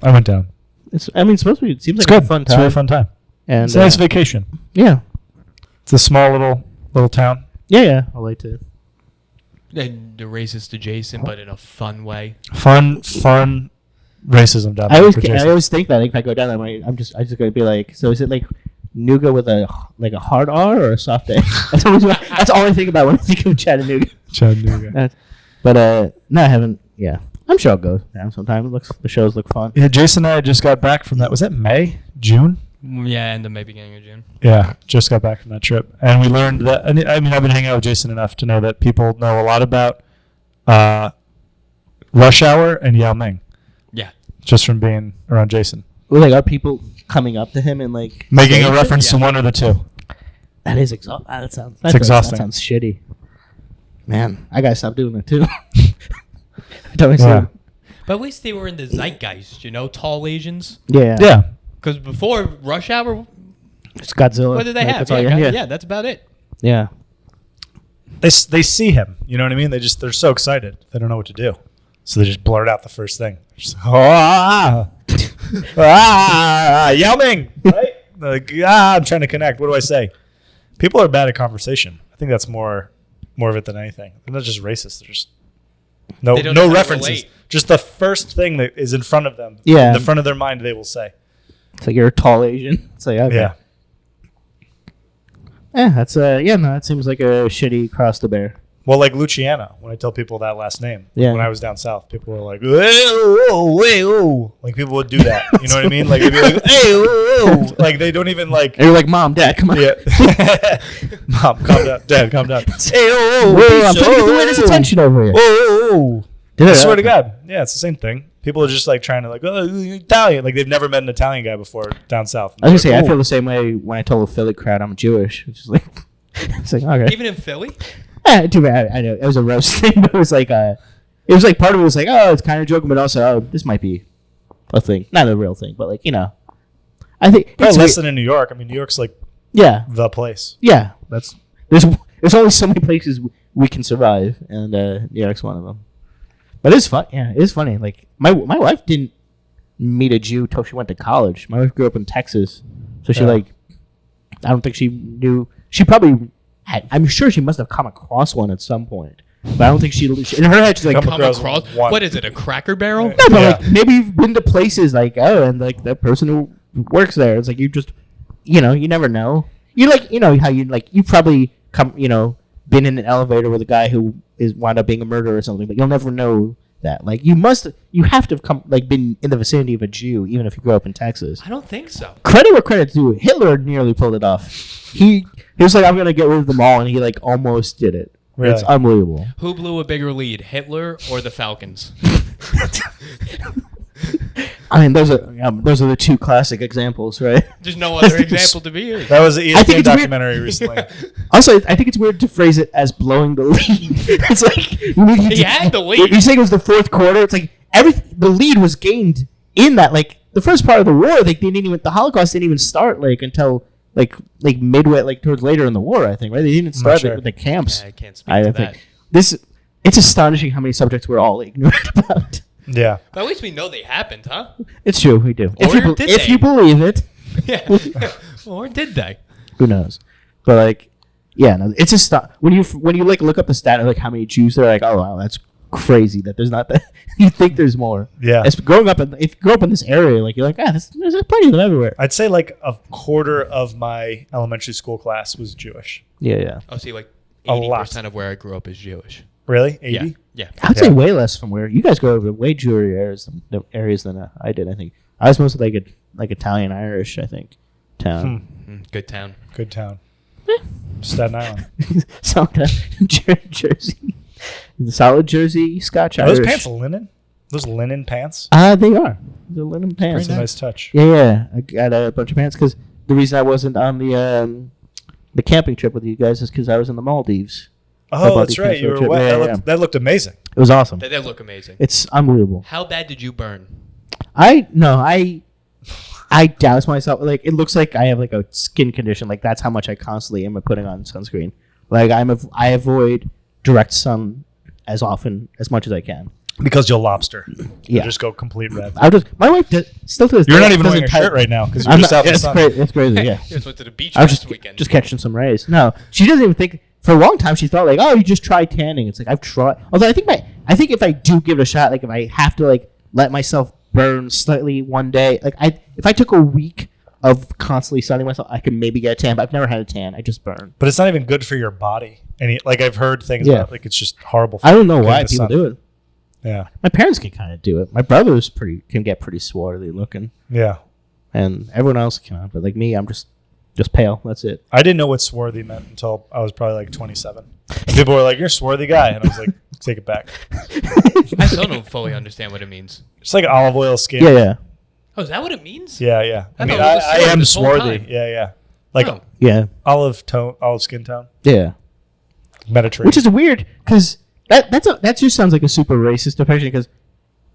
I went down. It's. I mean, it's supposed to be. It seems It's like good. a fun It's a time. really fun time. And It's a nice vacation. yeah, It's a small little town. yeah. I like to. And the racist adjacent, but in a fun way. Fun racism down I there. always, for I Jason. always think that if I go down there, I'm just gonna be like, so is it like nougat with a hard R or a soft A? That's all I think about when I think of Chattanooga. Chattanooga. But no, I haven't. Yeah, I'm sure I'll go down sometime. The shows look fun. Yeah, Jason and I just got back from that. Was that May? June? Yeah, and the May beginning of June. Yeah, just got back from that trip. And we learned that, I mean, I've been hanging out with Jason enough to know that people know a lot about Rush Hour and Yao Ming Yeah. just from being around Jason. Well, like, are people coming up to him and like Making saying a it? reference to Yeah. one or the two. That is exhausting. That sounds. exhausting. That sounds shitty. Man, I gotta stop doing that too. Don't make Yeah. sense. But at least they were in the zeitgeist, tall Asians. Yeah. Yeah. Because before Rush Hour, It's Godzilla. what did they Like, have? That's all Yeah, you- yeah. yeah, that's about it. Yeah. They see him. You know what I mean? They're so excited. They don't know what to do. So they just blurt out the first thing. Just, Yao Ming! Right? Like, I'm trying to connect. What do I say? People are bad at conversation. I think that's more of it than anything. They're not just racist. They're just They don't know how no to references. relate. Just the first thing that is in front of them. Yeah. In the front of their mind, they will say. It's like you're a tall Asian. It's like okay. Yeah. Yeah, that's yeah, no, that seems like a shitty cross to bear. Well, like Luciano, when I tell people that last name, Yeah. when I was down south, people were like, "Whoa." Like people would do that. You know what I mean? Like they'd be like, "Hey, whoa." Like they don't even like. And you're like, Mom, Dad, come on. Yeah. Mom, calm down. Dad, calm down. Hey, Whoa, I'm trying to get the latest attention over here. Whoa. Did I it? swear to God. Yeah, it's the same thing. People are just like trying to like, oh, you're Italian. Like they've never met an Italian guy before down south. I was gonna say, I Like, feel the same way when I told the Philly crowd I'm Jewish. It's just like, it's like okay. Even in Philly? Too bad. I know it was a roast thing, but it was like part of it was like, oh, it's kind of joking, but also, oh, this might be a thing, not a real thing, but like I think probably it's less than in New York. I mean, New York's like yeah, the place. yeah. There's only so many places we can survive, and New York's one of them. But it's fun. Yeah, it is funny. Like my wife didn't meet a Jew till she went to college. My wife grew up in Texas, so she Yeah. I don't think she knew. She probably had. I'm sure she must have come across one at some point, but I don't think she in her head she's like, Come Come across across. one. What is it, a Cracker Barrel? no, but Yeah. like maybe you've been to places like and like that person who works there. It's like you just you never know. You how you've probably been in an elevator with a guy who is wound up being a murderer or something, but you'll never know that. Like you have to have been in the vicinity of a Jew, even if you grew up in Texas. I don't think so. Credit where credit's due. Hitler nearly pulled it off. He was like, I'm gonna get rid of them all, and he like almost did it. Really? It's unbelievable. Who blew a bigger lead, Hitler or the Falcons? I mean, those are the two classic examples, right? There's no other example to be used. That was the I think ESPN it's weird- documentary recently. Also, I think it's weird to phrase it as blowing the lead. It's like He had the lead. You're saying it was the fourth quarter. It's like the lead was gained in that. Like the first part of the war, like the Holocaust didn't even start until midway, towards later in the war. I think right. They didn't start sure. with the camps. Yeah, I can't speak to that. It's astonishing how many subjects we're all ignorant about. Yeah. But at least we know they happened, huh? It's true, we do. Or did If they? you believe it, Yeah. Or did they? who knows? But yeah, no, it's when you look up the stat of how many Jews there are, like, oh wow, that's crazy that there's not that. You think there's more. Yeah. If you grow up in this area, like you're like, there's plenty of them everywhere. I'd say like a quarter of my elementary school class was Jewish. Yeah. Oh, see, like A lot. 80% of where I grew up is Jewish. Really? 80? Yeah. I'd say way less from where you guys go over way Jewish areas than I did. I think I was mostly like Italian Irish. I think town. Good town. Good town. Staten Island. Jersey, the solid Jersey Scotch Are Irish. those pants linen? Those linen pants? They are. They're linen pants. That's a nice touch. Yeah. I got a bunch of pants because the reason I wasn't on the camping trip with you guys is because I was in the Maldives. Oh, that's right. You were wet. Yeah, that looked amazing. It was awesome. They look amazing. It's unbelievable. How bad did you burn? I douse myself. Like it looks like I have like a skin condition. Like that's how much I constantly am putting on sunscreen. Like I avoid direct sun as much as I can. Because you'll lobster. Yeah. You'll just go complete red. My wife still to this You're day not even wearing a doesn't shirt right now because you're just out in the sun. It's crazy. Yeah. You just went to the beach I was last weekend. just catching some rays. No, she doesn't even think. For a long time, she thought like, "Oh, you just try tanning." It's like I've tried. Although I think if I do give it a shot, like if I have to like let myself burn slightly one day, like if I took a week of constantly sunning myself, I could maybe get a tan. But I've never had a tan. I just burn. But it's not even good for your body. And like I've heard things about like it's just horrible. For I don't know getting why the people sun. do it. Yeah. My parents can kind of do it. My brother's can get pretty swarthy looking, Yeah. and everyone else cannot. But like me, I'm just pale. That's it. I didn't know what swarthy meant until I was probably like 27. And people were like, "You're a swarthy guy," and I was like, "Take it back." I still don't fully understand what it means. It's like olive oil skin. Yeah. Oh, is that what it means? Yeah. I I mean, thought it was a I sword am this whole swarthy. time. Yeah. Like Oh. Yeah. olive skin tone, Yeah. Mediterranean. Which is weird because that just sounds like a super racist depiction because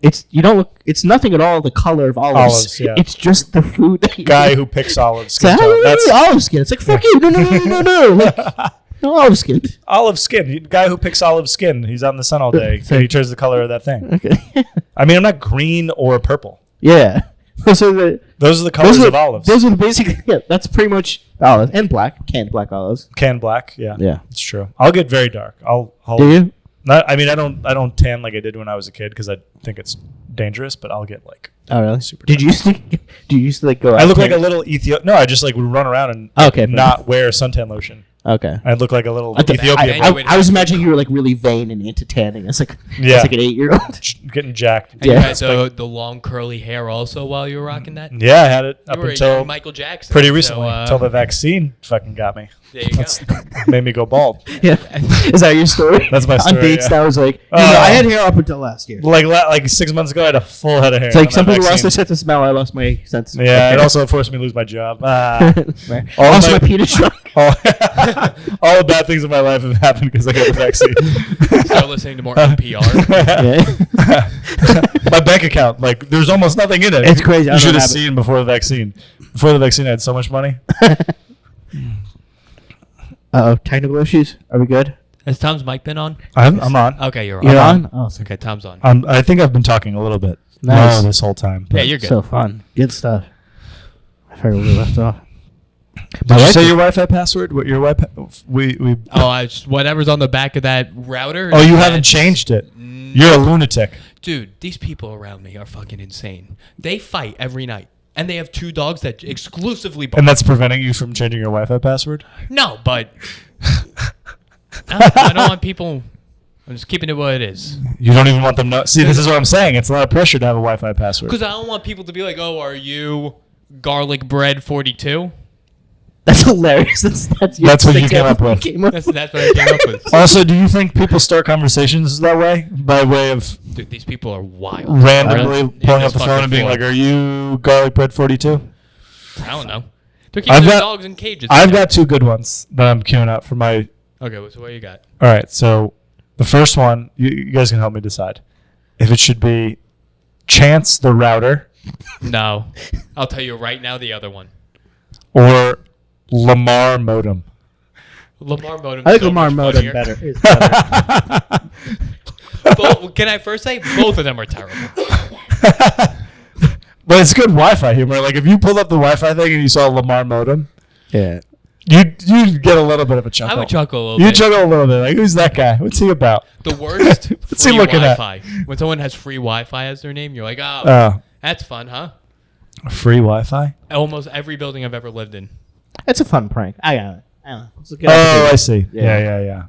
it's nothing at all the color of olives. Olives, yeah. It's just the food that you guy who picks olive It's skin like, tone. That's olive skin. It's like fuck you. No. Like, no olive skin. olive skin. Guy who picks olive skin. He's out in the sun all day. So- And he turns the color of that thing. Okay. I mean, I'm not green or purple. Yeah. So Those are the colors of olives. Those are basically that's pretty much olives and canned black olives. Canned black. Yeah. Yeah. It's true. I'll get very dark. I'll Do you? I don't tan like I did when I was a kid because I think it's dangerous, but I'll get like Oh really? super Do you used to like go? I out look like a tan- little Ethiopian. No, I just like would run around and Okay, not wear suntan lotion. Okay. I look like a little I thought- Ethiopian. I was imagining you were like really vain and into tanning. It's like Yeah. it's like an 8-year-old. Getting jacked. And you Yeah. had the long curly hair also while you were rocking that? Yeah, I had it up You were a until young Michael Jackson. pretty so, recently, until the vaccine fucking got me. There you go. Made me go bald. Yeah. Is that your story? That's my On story, dates, yeah. that was like, Oh. I had hair up until last year. Like 6 months ago, I had a full head of hair. It's like on some that people lost vaccine. their sense of smell. I lost my sense. Yeah, it also forced me to lose my job. Also, my penis shrunk. all the bad things in my life have happened because I got the vaccine. Start listening to more NPR. Yeah. My bank account, like, there's almost nothing in it. It's crazy. I You don't should have have it. seen before the vaccine. Before the vaccine, I had so much money. Uh-oh, technical issues. Are we good? Has Tom's mic been on? I'm on. Okay, you're on. You're on? Oh, Okay, Tom's on. I think I've been talking a little bit Nice. this whole time. Yeah, you're good. so fun. Good stuff. I forgot where we left off. Did you say your Wi-Fi password? What your Wi-Fi? We. Oh, whatever's on the back of that router. Oh, you that's- haven't changed it. You're a lunatic. Dude, these people around me are fucking insane. They fight every night. And they have 2 dogs that exclusively bark. And that's preventing you from changing your Wi-Fi password? No, but I don't want people. I'm just keeping it what it is. You don't even want them to... See, this is what I'm saying. It's a lot of pressure to have a Wi-Fi password. Because I don't want people to be like, oh, are you garlic bread 42? That's hilarious. That's what you came up with. That's what I came up with. Also, do you think people start conversations that way? By way of Dude, these people are wild. randomly Yeah, pulling this up the phone and being fucking like, are you garlic bread 42? I don't know. They're keeping their dogs in cages. I've got 2 good ones that I'm queuing up for my... Okay, so what you got? All right, so the first one, you guys can help me decide. If it should be Chance the Router No. I'll tell you right now the other one. or Lamar Modem. Lamar Modem. I think Lamar Modem better. Is better. Can I first say both of them are terrible? But it's good Wi-Fi humor. Like if you pulled up the Wi-Fi thing and you saw Lamar Modem, Yeah. You get a little bit of a chuckle. I would chuckle a little You bit. chuckle a little bit. Like, who's that guy? What's he about? The worst What's he free looking at? Wi-Fi. When someone has free Wi-Fi as their name, you're like, oh, that's fun, huh? Free Wi-Fi? Almost every building I've ever lived in. It's a fun prank. I got it. I don't know. It's a good Oh, opportunity. I see. Yeah.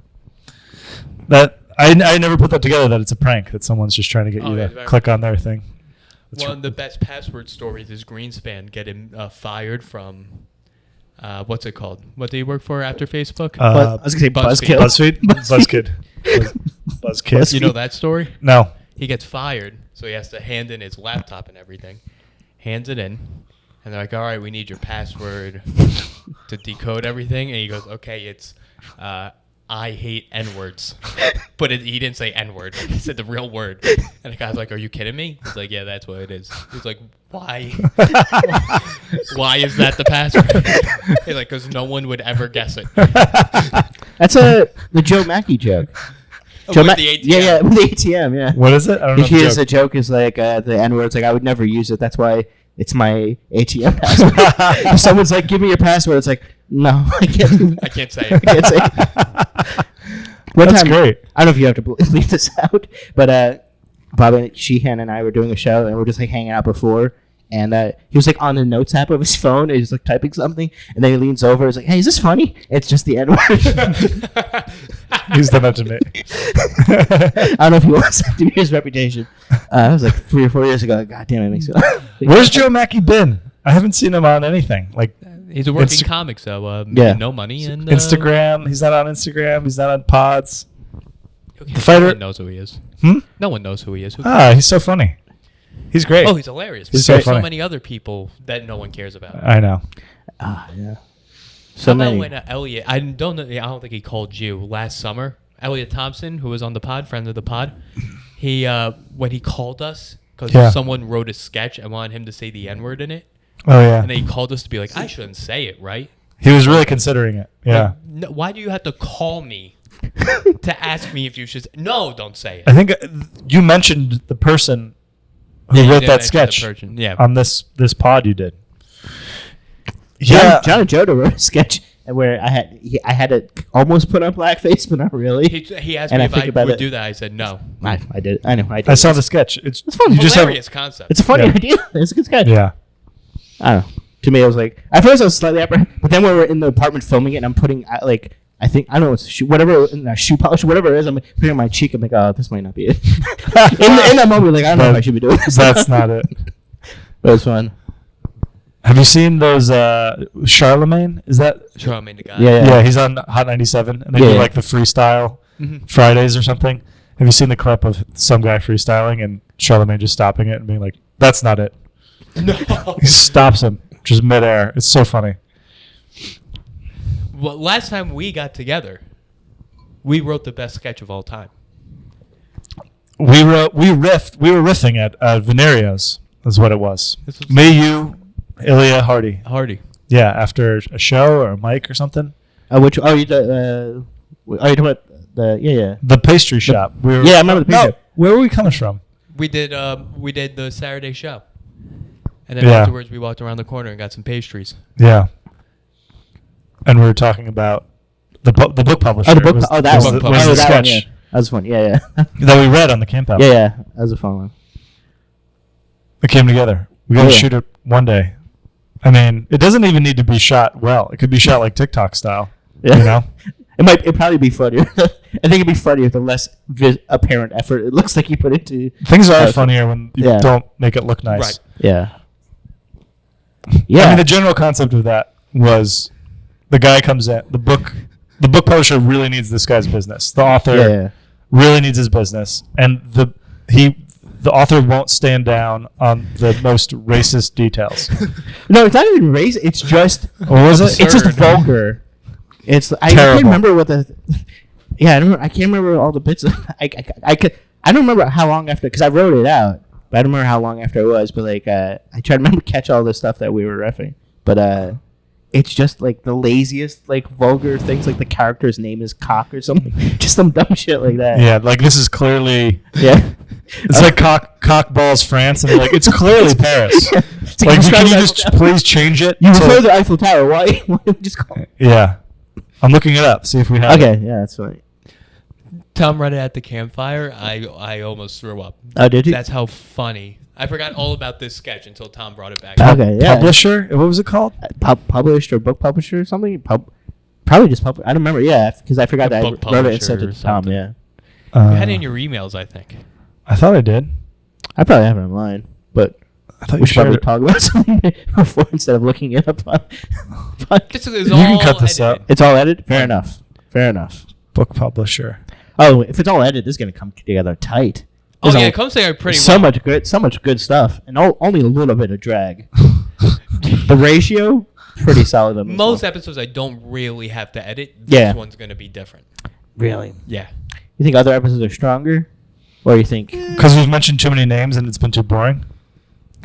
That I never put that together. That it's a prank. That someone's just trying to get you yeah, to very click on their thing. One of the best password stories is Greenspan getting fired from, what's it called? What did he work for after Facebook? I was gonna say BuzzFeed. Buzzkill. Buzzkill. You know that story? No. He gets fired, so he has to hand in his laptop and everything. Hands it in, and they're like, all right, we need your password to decode everything. And he goes, okay, it's I hate N-words. But he didn't say N-word. He said the real word. And the guy's like, are you kidding me? He's like, yeah, that's what it is. He's like, why? Why is that the password? He's like, because no one would ever guess it. That's the Joe Mackey joke. Joe With the ATM. Yeah, with the ATM, yeah. What is it? I don't know. The joke is like the N-word's like, I would never use it. That's why it's my ATM password. If someone's like, give me your password, it's like, no, I can't. I can't say I it. can't say it. One That's time, great. I don't know if you have to bleep this out, but Bob Sheehan and I were doing a show, and we are just like hanging out before, and he was like on the notes app of his phone, and he's like typing something, and then he leans over, he's like, hey, is this funny? It's just the N-word. He's done that to me. I don't know if he wants to be his reputation. It was like 3 or 4 years ago. God damn, it makes me laugh. Where's Joe Mackey been? I haven't seen him on anything. Like He's a working comic, so Yeah. no money. And Instagram. He's not on Instagram. He's not on pods. Okay, The fighter- No one knows who he is. Hmm? No one knows who he is. Who He's so funny. He's great. Oh, he's hilarious. He's There's so so funny. many other people that no one cares about. I know. Yeah. So So many. when Elliot, I don't think he called you last summer. Elliot Thompson, who was on the pod, friend of the pod, he when he called us because Yeah. someone wrote a sketch and wanted him to say the N-word in it, Oh yeah. and then he called us to be like, I shouldn't say it, right? He was really considering it. Yeah. Like, no, why do you have to call me to ask me if you should? No, don't say it. I think you mentioned the person who Yeah, you wrote did that mention the sketch person. Yeah. on this pod you did. John and Joda wrote a sketch where I had to almost put on blackface, but not really. He asked And me I if think I about would it. do that. I said no. I did. I know. I did. I saw the sketch. It's fun. You just have, Hilarious concept. It's a funny Yeah. idea. It's a good sketch. yeah. I don't know. To me, I was like, at first I was slightly apprehensive, but then when we were in the apartment filming it, and I'm putting like, I think I don't know, it's whatever shoe polish, whatever it is, I'm putting it on my cheek. I'm like, oh, this might not be it. in that moment, like, I don't know if I should be doing this. That's not it. But it was fun. Have you seen those Charlemagne? Is that Charlemagne the guy. Yeah. Yeah, he's on Hot 97 and they Yeah. do like the freestyle Fridays or something. Have you seen the clip of some guy freestyling and Charlemagne just stopping it and being like, that's not it. No. He stops him just midair. It's so funny. Well, last time we got together, we wrote the best sketch of all time. We were riffing at Venerios is what it was. This was- Me, you, Ilya, Hardy. Hardy. Yeah, after a show or a mic or something. You talking about the The pastry shop. We were, Yeah, I remember the pastry. No, where were we coming from? We did the Saturday show, and then Yeah. afterwards we walked around the corner and got some pastries. Yeah. And we were talking about the book publisher. Oh, the book. Was- That was one. the- Oh, was the that one, sketch yeah. That was fun. Yeah. that we read on the camp out. Yeah. That was a fun one. It came together. We got to Yeah. shoot it one day. I mean, it doesn't even need to be shot well. It could be shot like TikTok style. Yeah. You know? It'd probably be funnier. I think it'd be funnier with the less apparent effort it looks like you put into. Things are funnier when you Yeah. don't make it look nice. Right. Yeah. I Yeah. mean, the general concept of that was the guy comes in, the book publisher really needs this guy's business. The author Yeah. really needs his business, and the author won't stand down on the most racist details. No, it's not even race. It's just. Or was it? It's just Absurd. vulgar. It's. I Terrible. can't remember what the. Yeah, I can't remember all the bits. I don't remember how long after because I wrote it out, but I don't remember how long after it was. But like, I try to remember catch all the stuff that we were reffing. But it's just like the laziest, like vulgar things. Like the character's name is Cock or something. Just some dumb shit like that. Yeah, like this is clearly Yeah. It's like cock balls France, and they're like, it's clearly Paris. Like, can you just please change it? You refer to the Eiffel Tower. Why don't we just call it? Yeah. I'm looking it up. See if we have it. Okay, yeah, that's right. Tom read it at the campfire. I almost threw up. Oh, did you? That's how funny. I forgot all about this sketch until Tom brought it back. Okay, yeah. Publisher? What was it called? Published or book publisher or something? Probably just published. I don't remember. Yeah, because I forgot that I book wrote it and sent it publisher to Tom. or Yeah. You had it in your emails, I think. I thought I did. I probably have it online, but I thought we you should probably shared it. talk about something before instead of looking it up. This is You all can cut this edited. out. It's all edited? Fair enough. Fair enough. Book publisher. Oh, if it's all edited, this is going to come together tight. Oh There's yeah, a- it comes together pretty so well. much good stuff, and only a little bit of drag. The ratio, pretty solid. On this Most one. episodes I don't really have to edit. Yeah. This one's gonna be different. Really. Yeah. You think other episodes are stronger, or you think? Because we've mentioned too many names and it's been too boring.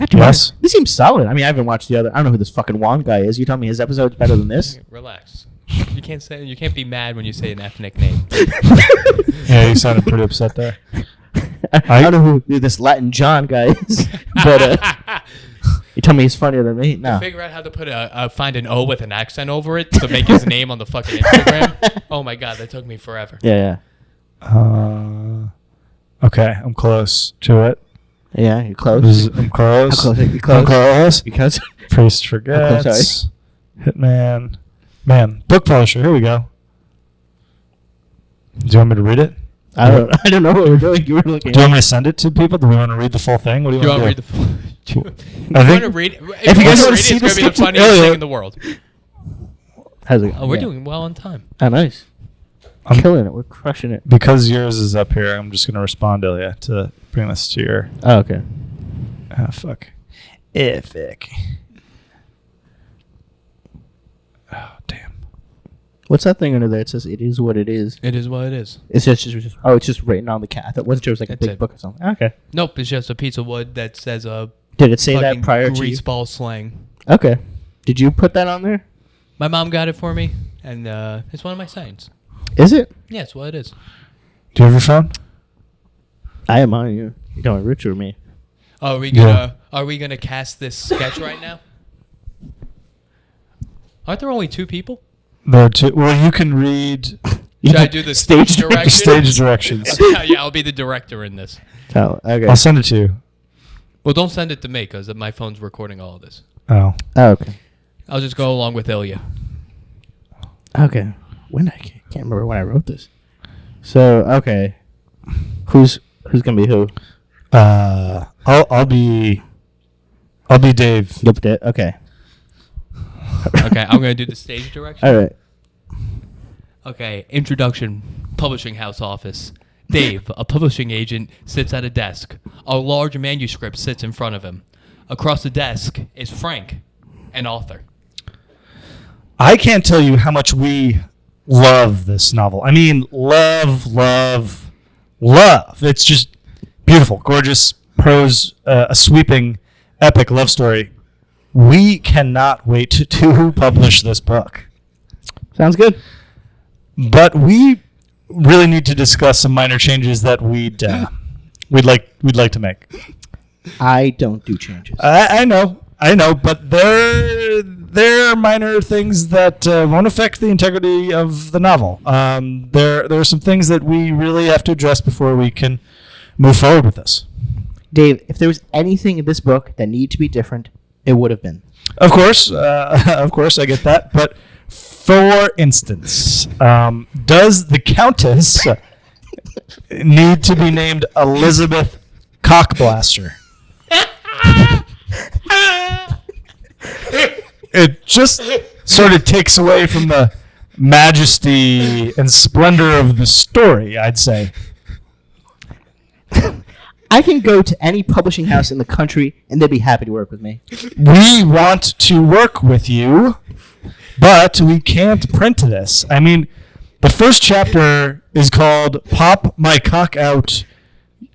Not too Yes. much. This seems solid. I mean, I haven't watched the other. I don't know who this fucking Wong guy is. You tell me his episode's better than this. Relax. You can't be mad when you say an ethnic name. Yeah, you sounded pretty upset there. I don't know who this Latin John guy is, but you tell me he's funnier than me. No. Figure out how to put find an O with an accent over it to make his name on the fucking Instagram. Oh my god, that took me forever. Yeah, Okay, I'm close to it. yeah. You're close. I'm close. How close are you? I'm Close. close. Because Priest forgets. close Hitman. Man, book publisher. Here we go. Do you want me to read it? I don't know what we're doing. You were looking. Do you want me to send it to people? Do we want to read the full thing? What do Do you you want want to to read do? the? I If you think- want to read, if you guys want wanna to see read it, it's the gonna be the sketch- funniest yeah. thing in the world. How's it? Oh, we're yeah. doing well on time. Oh, nice. I'm- Killing it. We're crushing it. Because yours is up here, I'm just going to respond, Ilya, to bring this to your... Oh, okay. Ah, fuck. Epic. Oh, damn. What's that thing under there? It says it is what it is. It is what it is. It's just it's just written on the cat. I thought wasn't sure it was like a That's big it. book or something. Okay. Nope, it's just a piece of wood that says a Did it say that fucking prior to you? greaseball slang. Okay. Did you put that on there? My mom got it for me, and it's one of my signs. Is it? Yeah, it's what it is. Do you have your phone? I am on you. You don't want Rich or me. Are we Yeah. gonna cast this sketch right now? Aren't there only two people? There are two. Well, you can read Should I do the stage the direction? stage directions. Yeah, I'll be the director in this. Oh, okay. I'll send it to you. Well, don't send it to me because my phone's recording all of this. Oh. Oh, okay. I'll just go along with Ilya. Okay. When I can't remember when I wrote this. So okay, who's gonna be who? I'll be Dave. You'll put it. Okay. Okay, I'm gonna do the stage direction. All right. Okay, introduction, publishing house office. Dave, a publishing agent, sits at a desk. A large manuscript sits in front of him. Across the desk is Frank, an author. I can't tell you how much we love this novel. I mean, love. It's just beautiful, gorgeous prose, a sweeping, epic love story. We cannot wait to publish this book. Sounds good. But we really need to discuss some minor changes that we'd like to make. I don't do changes. I know, but there are minor things that won't affect the integrity of the novel. There are some things that we really have to address before we can move forward with this. Dave, if there was anything in this book that needed to be different, it would have been. Of course, I get that. But for instance, does the Countess need to be named Elizabeth Cockblaster? It just sort of takes away from the majesty and splendor of the story, I'd say. I can go to any publishing house in the country and they'd be happy to work with me. We want to work with you, but we can't print this. I mean, the first chapter is called Pop My Cock Out,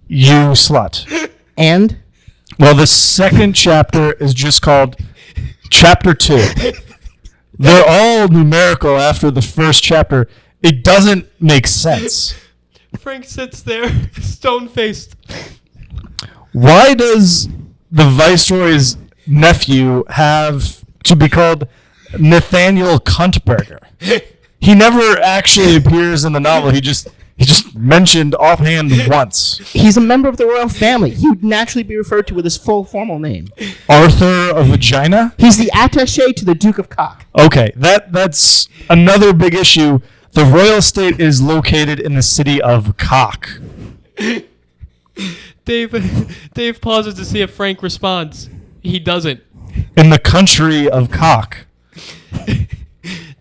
You Slut. And Well, the second chapter is just called Chapter 2. They're all numerical after the first chapter. It doesn't make sense. Frank sits there, stone-faced. Why does the Viceroy's nephew have to be called Nathaniel Cuntberger? He never actually appears in the novel. He just mentioned offhand once. He's a member of the royal family. He would naturally be referred to with his full formal name. Arthur of Vagina? He's the attaché to the Duke of Cock. Okay, that's another big issue. The royal estate is located in the city of Cock. Dave pauses to see if Frank responds. He doesn't. In the country of Cock.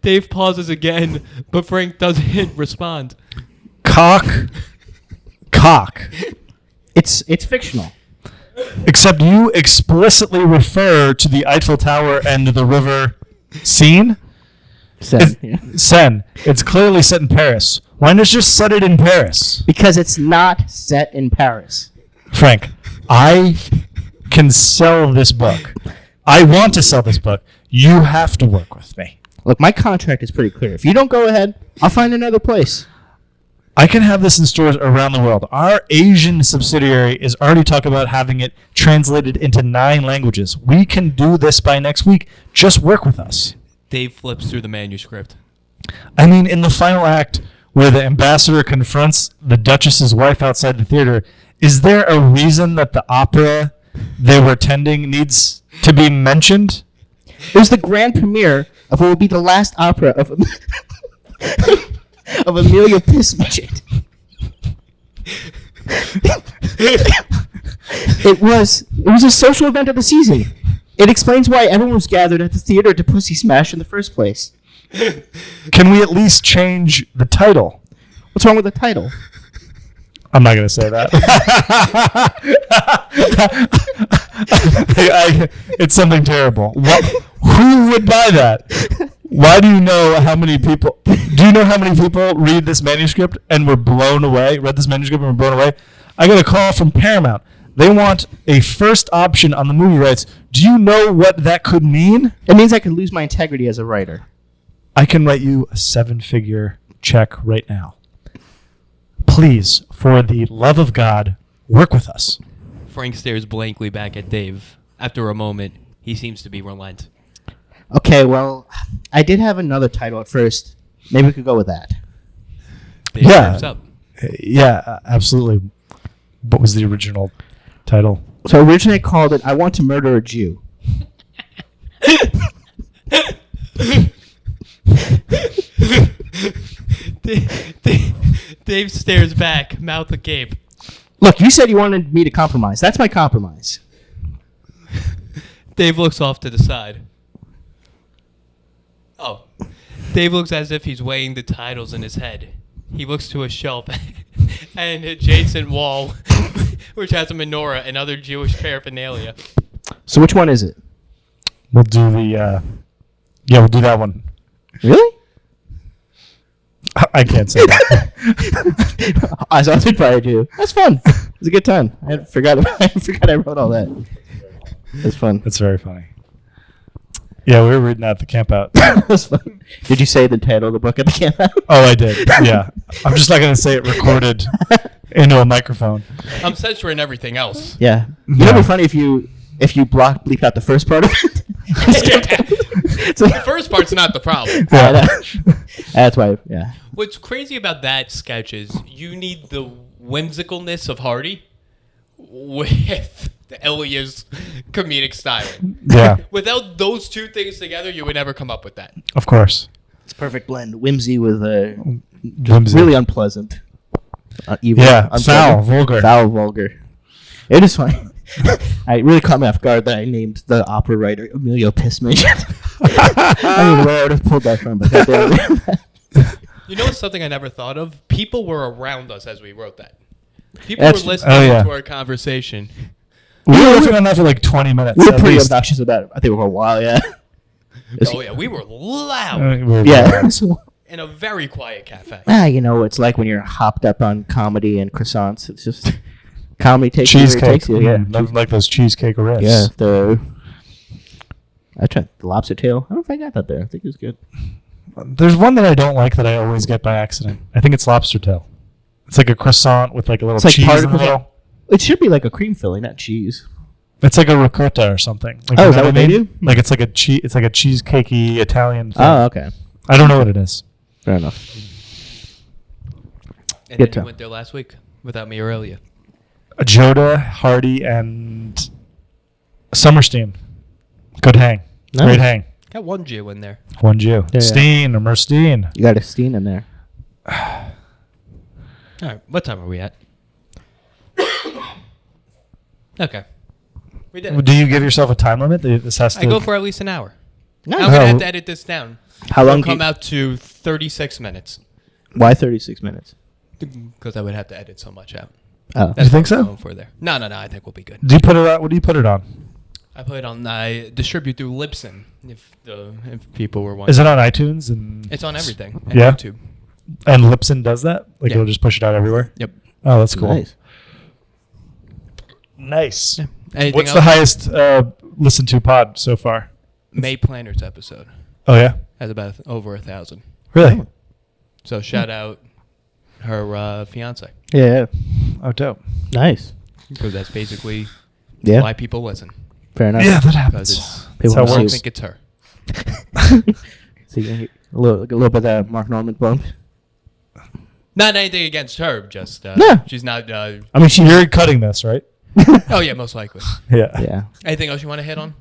Dave pauses again, but Frank doesn't respond. Cock. It's fictional. Except you explicitly refer to the Eiffel Tower and the river Seine. Seine. It's clearly set in Paris. Why not just set it in Paris? Because it's not set in Paris. Frank, I can sell this book. I want to sell this book. You have to work with me. Look, my contract is pretty clear. If you don't go ahead, I'll find another place. I can have this in stores around the world. Our Asian subsidiary is already talking about having it translated into 9 languages. We can do this by next week. Just work with us. Dave flips through the manuscript. I mean, in the final act, where the ambassador confronts the Duchess's wife outside the theater, is there a reason that the opera they were attending needs to be mentioned? It was the grand premiere of what would be the last opera of Amelia Pissmidget. It was a social event of the season. It explains why everyone was gathered at the theater to Pussy Smash in the first place. Can we at least change the title? What's wrong with the title? I'm not going to say that. It's something terrible. Who would buy that? Why do you know how many people? Do you know how many people read this manuscript and were blown away? Read this manuscript and were blown away? I got a call from Paramount. They want a first option on the movie rights. Do you know what that could mean? It means I could lose my integrity as a writer. I can write you a 7-figure check right now. Please, for the love of God, work with us. Frank stares blankly back at Dave. After a moment, he seems to be relent. Okay, well, I did have another title at first. Maybe we could go with that. Dave Yeah. steps up. Yeah, absolutely. What was the original title? So originally I called it I Want to Murder a Jew. Dave stares back, mouth agape. Look, you said you wanted me to compromise. That's my compromise. Dave looks off to the side. Oh. Dave looks as if he's weighing the titles in his head. He looks to a shelf and an adjacent wall, which has a menorah and other Jewish paraphernalia. So which one is it? We'll do the, we'll do that one. Really? I can't say that. I was probably Jew. That's fun. It was a good time. I forgot I wrote all that. That's fun. That's very funny. Yeah, we were reading that at the camp out. That's fun. Did you say the title of the book at the camp out? Oh, I did. Yeah. I'm just not going to say it recorded into a microphone. I'm censoring everything else. Yeah. You know, it'd be funny if you bleep out the first part of it. So, The first part's not the problem. Yeah. that's why. Yeah. What's crazy about that sketch is you need the whimsicalness of Hardy with Ilya's comedic styling. Yeah, Without those two things together, you would never come up with that. of course. It's a perfect blend. Whimsy with Whimsy. really unpleasant. Evil, Yeah, unpleasant. foul, vulgar. Foul, vulgar. It is funny. It really caught me off guard that I named the opera writer Emilio Pissmidget. I mean, where I would have pulled that from, but goddamn. You know something I never thought of? People were around us as we wrote that. People That's- were listening oh, yeah. to our conversation. We were riffing on that for like 20 minutes. We were at pretty least. obnoxious about it. I think for a while, yeah. Oh yeah, we were loud Yeah. in a very quiet cafe. You know what it's like when you're hopped up on comedy and croissants. It's just comedy takes Cheesecake. you where it takes you. Yeah. Like those cheesecake riffs. Yeah. I tried the lobster tail. I don't know if I got that there. I think it was good. There's one that I don't like that I always get by accident. I think it's lobster tail. It's like a croissant with like a little It's like cheese in the particles. middle. It should be like a cream filling, not cheese. It's like a ricotta or something. Like, Oh, you is know that what I they mean? do? Like it's like a cheesecakey Italian thing. Oh, okay. I don't know what it is. Fair enough. And Good then you time. went there last week without me or Ilya. Joda, Hardy, and Summerstein. Good hang. Nice. Great hang. Got one Jew in there. One Jew. Yeah. Steen or Mersteen. You got a Steen in there. All right, what time are we at? Okay. We did it. Do you give yourself a time limit? This has to. I go for at least an hour. Nice. I'm going to have Oh. to edit this down. How long? It'll come out to 36 minutes. Why 36 minutes? Because I would have to edit so much out. Oh. You think what I'm so? going for there. No, I think we'll be good. Do you put it on? What do you put it on? I put it on. I distribute through Libsyn. If people were wondering, Is it on iTunes and? it's on everything. And Yeah. YouTube. And Libsyn does that? Like Yeah. it'll just push it out everywhere? Yep. Oh, that's cool. Nice. Nice. Yeah. Anything What's else? the highest listened to pod so far? May Planners episode Oh yeah, has about over 1,000. really? Oh. So shout out her fiance, Yeah. Oh, dope. Nice. because that's basically Yeah. why people listen. Fair enough. Yeah, that Because happens. it's, People That's how I it don't works. think it's her. So you can hear a little bit of that Mark Norman bump. Not anything against her, just Yeah. she's not. I mean, You're cutting this, right? Oh yeah, most likely. Yeah. Yeah. Anything else you want to hit on?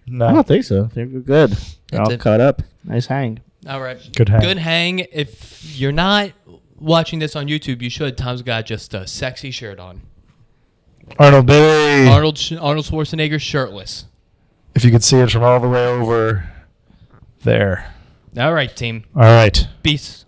No. I don't think so. They're good. They're That's all it. caught up. Nice hang. All right. Good hang. Good hang. If you're not watching this on YouTube, you should. Tom's got just a sexy shirt on. Arnold, baby. Arnold Schwarzenegger shirtless. If you could see it from all the way over there. All right, team. All right. Peace.